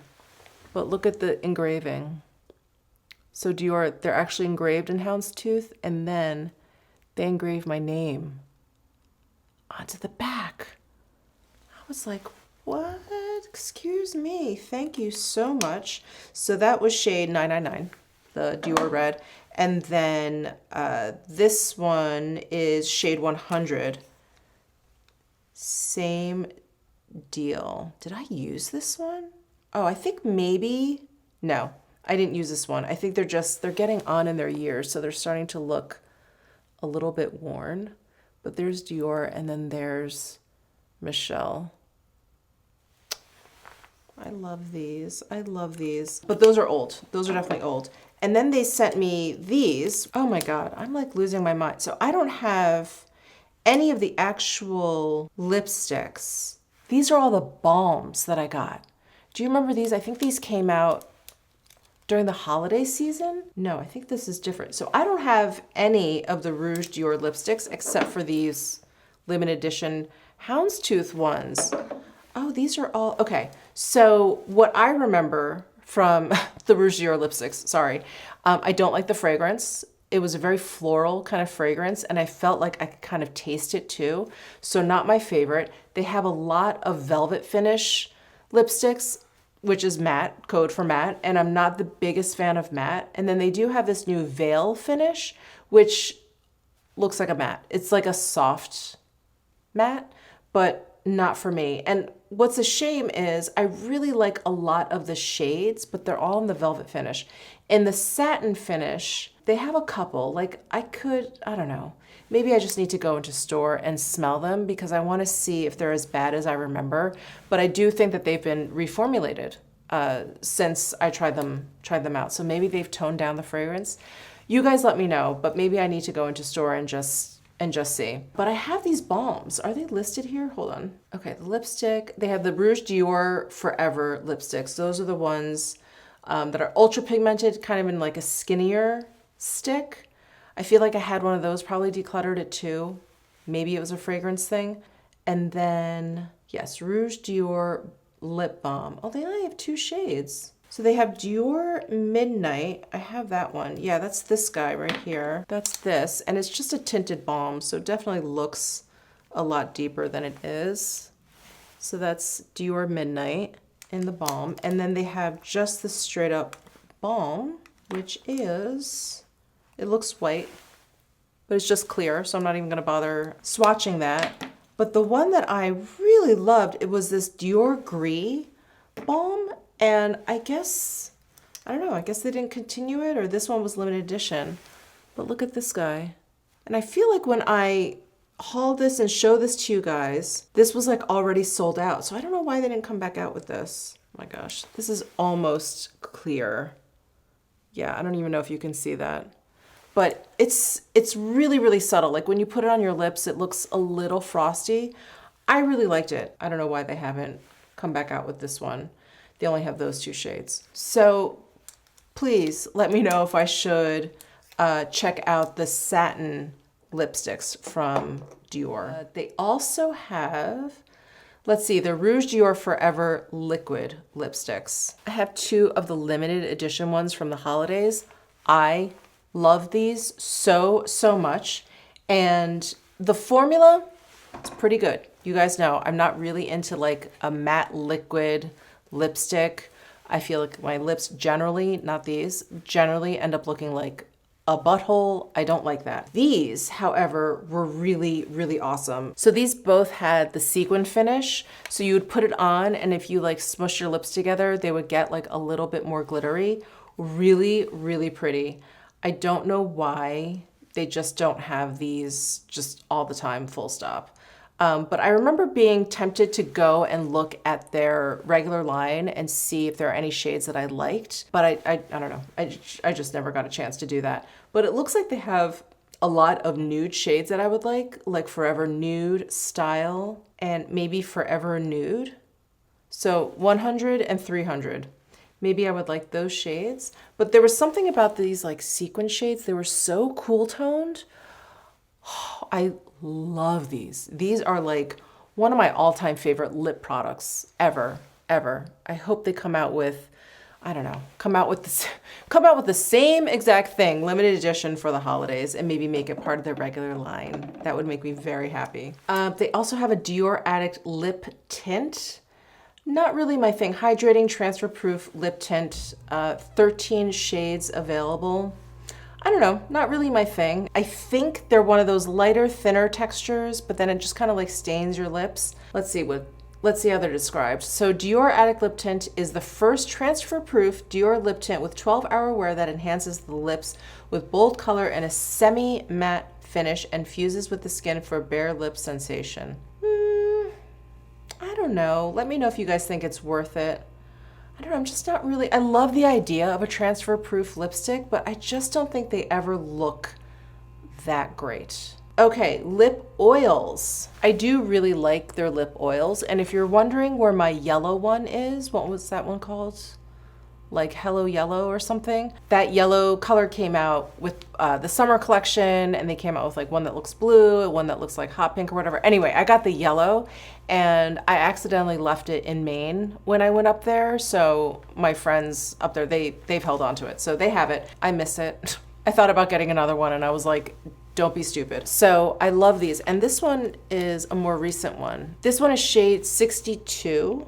but look at the engraving. So Dior, they're actually engraved in houndstooth, and then they engraved my name onto the back. I was like, what? Excuse me. Thank you so much. So that was shade 999, the Dior red. And then this one is shade 100. Same deal. Did I use this one? Oh, I think maybe No, I didn't use this one. I think they're getting on in their years, so they're starting to look a little bit worn. But there's Dior, and then there's Michele. I love these. I love these. But those are old. Those are definitely old. And then they sent me these. Oh my God, I'm like losing my mind. So I don't have any of the actual lipsticks. These are all the balms that I got. Do you remember these? I think these came out during the holiday season. No, I think this is different. So I don't have any of the Rouge Dior lipsticks except for these limited edition houndstooth ones. Oh, these are all, okay. So what I remember from the Rouge Dior lipsticks, sorry, I don't like the fragrance. It was a very floral kind of fragrance, and I felt like I could kind of taste it too. So not my favorite. They have a lot of velvet finish lipsticks, which is matte, code for matte, and I'm not the biggest fan of matte. And then they do have this new veil finish, which looks like a matte. It's like a soft matte, but not for me. And what's a shame is I really like a lot of the shades, but they're all in the velvet finish. In the satin finish, they have a couple. Like I don't know. Maybe I just need to go into store and smell them because I want to see if they're as bad as I remember. But I do think that they've been reformulated since I tried them out. So maybe they've toned down the fragrance. You guys let me know, but maybe I need to go into store and just see. But I have these balms. Are they listed here? Hold on. Okay, the lipstick. They have the Rouge Dior Forever lipsticks. Those are the ones that are ultra pigmented, kind of in like a skinnier stick. I feel like I had one of those, probably decluttered it too. Maybe it was a fragrance thing. And then, yes, Rouge Dior Lip Balm. Oh, they only have 2 shades. So they have Dior Midnight. I have that one. Yeah, that's this guy right here. That's this. And it's just a tinted balm, so it definitely looks a lot deeper than it is. So that's Dior Midnight in the balm. And then they have just the straight up balm, which is... It looks white, but it's just clear, so I'm not even gonna bother swatching that. But the one that I really loved, it was this Dior Gris balm, and I guess, I don't know, I guess they didn't continue it, or this one was limited edition. But look at this guy. And I feel like when I haul this and show this to you guys, this was like already sold out. So I don't know why they didn't come back out with this. Oh my gosh, this is almost clear. Yeah, I don't even know if you can see that. But it's really, really subtle. Like when you put it on your lips, it looks a little frosty. I really liked it. I don't know why they haven't come back out with this one. They only have those 2 shades. So please let me know if I should check out the satin lipsticks from Dior. They also have, let's see, the Rouge Dior Forever liquid lipsticks. I have 2 of the limited edition ones from the holidays. I love these so much. And the formula, it's pretty good. You guys know I'm not really into like a matte liquid lipstick. I feel like my lips generally, not these, generally end up looking like a butthole. I don't like that. These, however, were really, really awesome. So these both had the sequin finish. So you would put it on, and if you like smush your lips together, they would get like a little bit more glittery. Really, really pretty. I don't know why they just don't have these just all the time, full stop. But I remember being tempted to go and look at their regular line and see if there are any shades that I liked. But I don't know. I just never got a chance to do that. But it looks like they have a lot of nude shades that I would like Forever Nude Style and maybe Forever Nude. So 100 and 300. Maybe I would like those shades. But there was something about these like sequin shades. They were so cool toned. Oh, I love these. These are like one of my all-time favorite lip products ever. I hope they come out with, I don't know, come out with the same exact thing, limited edition for the holidays, and maybe make it part of their regular line. That would make me very happy. They also have a Dior Addict lip tint. Not really my thing. Hydrating, transfer-proof lip tint, 13 shades available. I don't know, not really my thing. I think they're one of those lighter, thinner textures, but then it just kind of like stains your lips. Let's see what let's see how they're described. So Dior Addict Lip Tint is the first transfer-proof Dior lip tint with 12-hour wear that enhances the lips with bold color and a semi-matte finish and fuses with the skin for a bare lip sensation. I don't know. Let me know if you guys think it's worth it. I don't know, I'm just not really, I love the idea of a transfer-proof lipstick, but I just don't think they ever look that great. Okay, lip oils. I do really like their lip oils, and if you're wondering where my yellow one is, what was that one called? Like Hello Yellow or something? That yellow color came out with the summer collection, and they came out with like one that looks blue, one that looks like hot pink or whatever. Anyway, I got the yellow, and I accidentally left it in Maine when I went up there, so my friends up there, they've held on to it, so they have it. I miss it. I thought about getting another one, and I was like, don't be stupid. So I love these, and this one is a more recent one. This one is shade 62,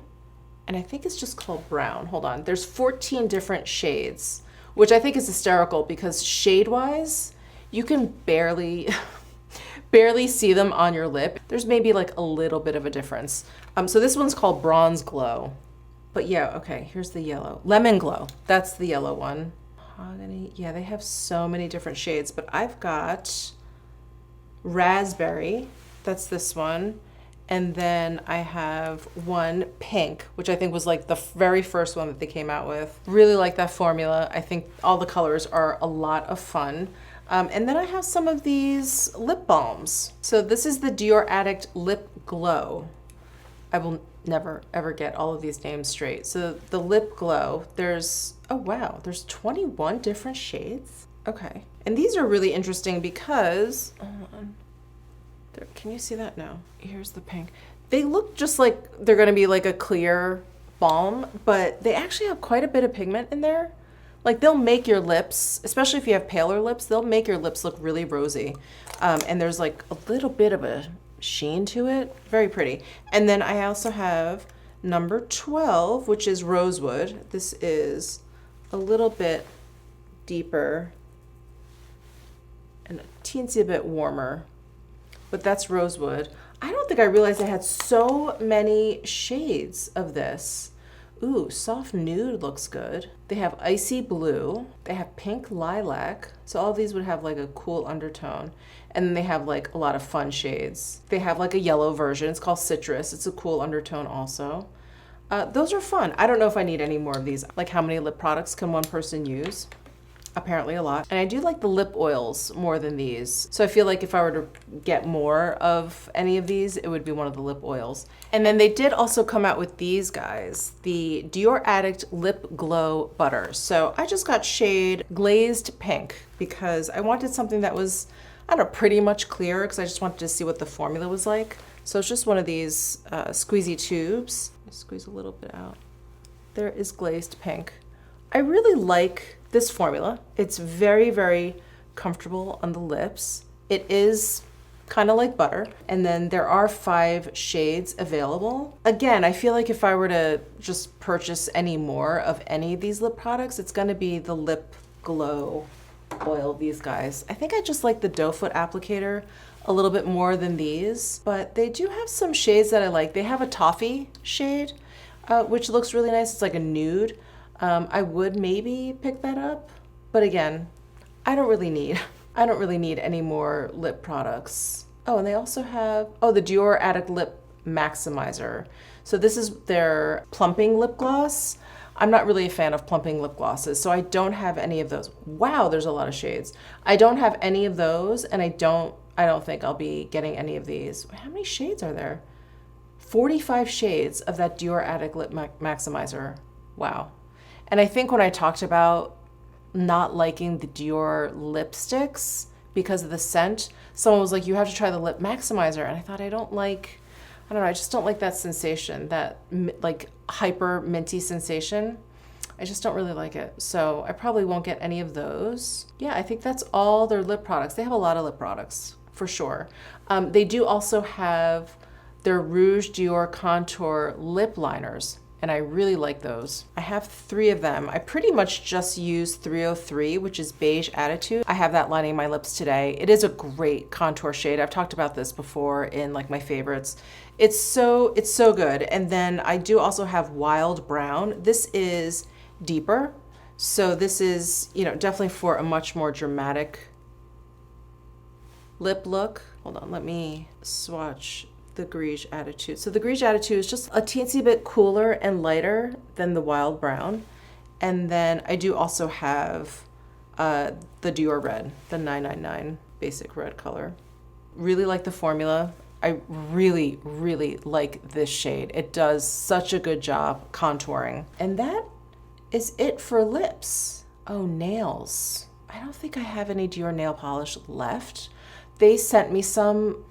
and I think it's just called brown. Hold on, there's 14 different shades, which I think is hysterical because shade-wise, you can barely see them on your lip. There's maybe like a little bit of a difference. So this one's called Bronze Glow. But yeah, okay, here's the yellow. Lemon Glow, that's the yellow one. Mahogany, yeah, they have so many different shades, but I've got Raspberry, that's this one. And then I have one pink, which I think was like the very first one that they came out with. Really like that formula. I think all the colors are a lot of fun. And then I have some of these lip balms. So this is the Dior Addict Lip Glow. I will never ever get all of these names straight. So the Lip Glow, there's, oh wow, there's 21 different shades. Okay. And these are really interesting because, hold on. There, can you see that? No. Here's the pink. They look just like they're gonna be like a clear balm, but they actually have quite a bit of pigment in there. Like they'll make your lips, especially if you have paler lips, they'll make your lips look really rosy. And there's like a little bit of a sheen to it. Very pretty. And then I also have number 12, which is Rosewood. This is a little bit deeper and a teensy bit warmer, but that's Rosewood. I don't think I realized I had so many shades of this. Ooh, soft nude looks good. They have icy blue. They have pink lilac. So all these would have like a cool undertone. And then they have like a lot of fun shades. They have like a yellow version. It's called Citrus. It's a cool undertone also. Those are fun. I don't know if I need any more of these. Like how many lip products can one person use? Apparently a lot. And I do like the lip oils more than these. So I feel like if I were to get more of any of these, it would be one of the lip oils. And then they did also come out with these guys, the Dior Addict Lip Glow Butter. So I just got shade Glazed Pink because I wanted something that was, I don't know, pretty much clear because I just wanted to see what the formula was like. So it's just one of these squeezy tubes. Squeeze a little bit out. There is Glazed Pink. I really like this formula. It's very, very comfortable on the lips. It is kind of like butter. And then there are 5 shades available. Again, I feel like if I were to just purchase any more of any of these lip products, it's gonna be the Lip Glow oil, these guys. I think I just like the doe foot applicator a little bit more than these, but they do have some shades that I like. They have a Toffee shade, which looks really nice. It's like a nude. I would maybe pick that up, but again, I don't really need any more lip products. Oh, and they also have, oh, the Dior Addict Lip Maximizer. So this is their plumping lip gloss. I'm not really a fan of plumping lip glosses, so I don't have any of those. Wow, there's a lot of shades. I don't have any of those, and I don't think I'll be getting any of these. How many shades are there? 45 shades of that Dior Addict Lip Maximizer. Wow. And I think when I talked about not liking the Dior lipsticks because of the scent, someone was like, you have to try the Lip Maximizer. And I thought, I don't know, I just don't like that sensation, that like hyper minty sensation. I just don't really like it. So I probably won't get any of those. Yeah, I think that's all their lip products. They have a lot of lip products for sure. They do also have their Rouge Dior Contour lip liners. and I really like those. I have 3 of them. I pretty much just use 303, which is Beige Attitude. I have that lining my lips today. It is a great contour shade. I've talked about this before in like my favorites. It's so good. And then I do also have Wild Brown. This is deeper. So this is, you know, definitely for a much more dramatic lip look. Hold on, let me swatch the Beige Attitude. So the Beige Attitude is just a teensy bit cooler and lighter than the Wild Brown. And then I do also have the Dior Red, the 999 basic red color. Really like the formula. I really, really like this shade. It does such a good job contouring. And that is it for lips. Oh, nails. I don't think I have any Dior nail polish left. They sent me some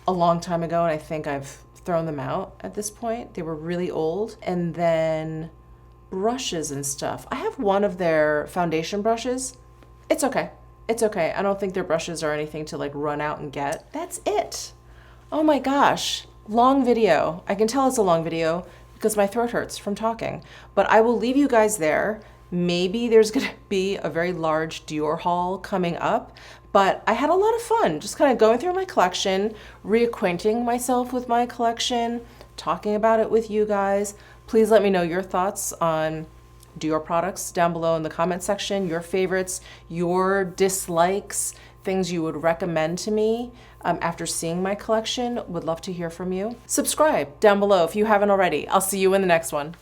a long time ago, and I think I've thrown them out at this point. They were really old. And then brushes and stuff. I have one of their foundation brushes. It's okay. It's okay. I don't think their brushes are anything to like run out and get. That's it. Oh my gosh, long video. I can tell it's a long video because my throat hurts from talking, but I will leave you guys there. Maybe there's gonna be a very large Dior haul coming up, but I had a lot of fun just kind of going through my collection, reacquainting myself with my collection, talking about it with you guys. Please let me know your thoughts on Dior products down below in the comment section, your favorites, your dislikes, things you would recommend to me after seeing my collection. Would love to hear from you. Subscribe down below if you haven't already. I'll see you in the next one.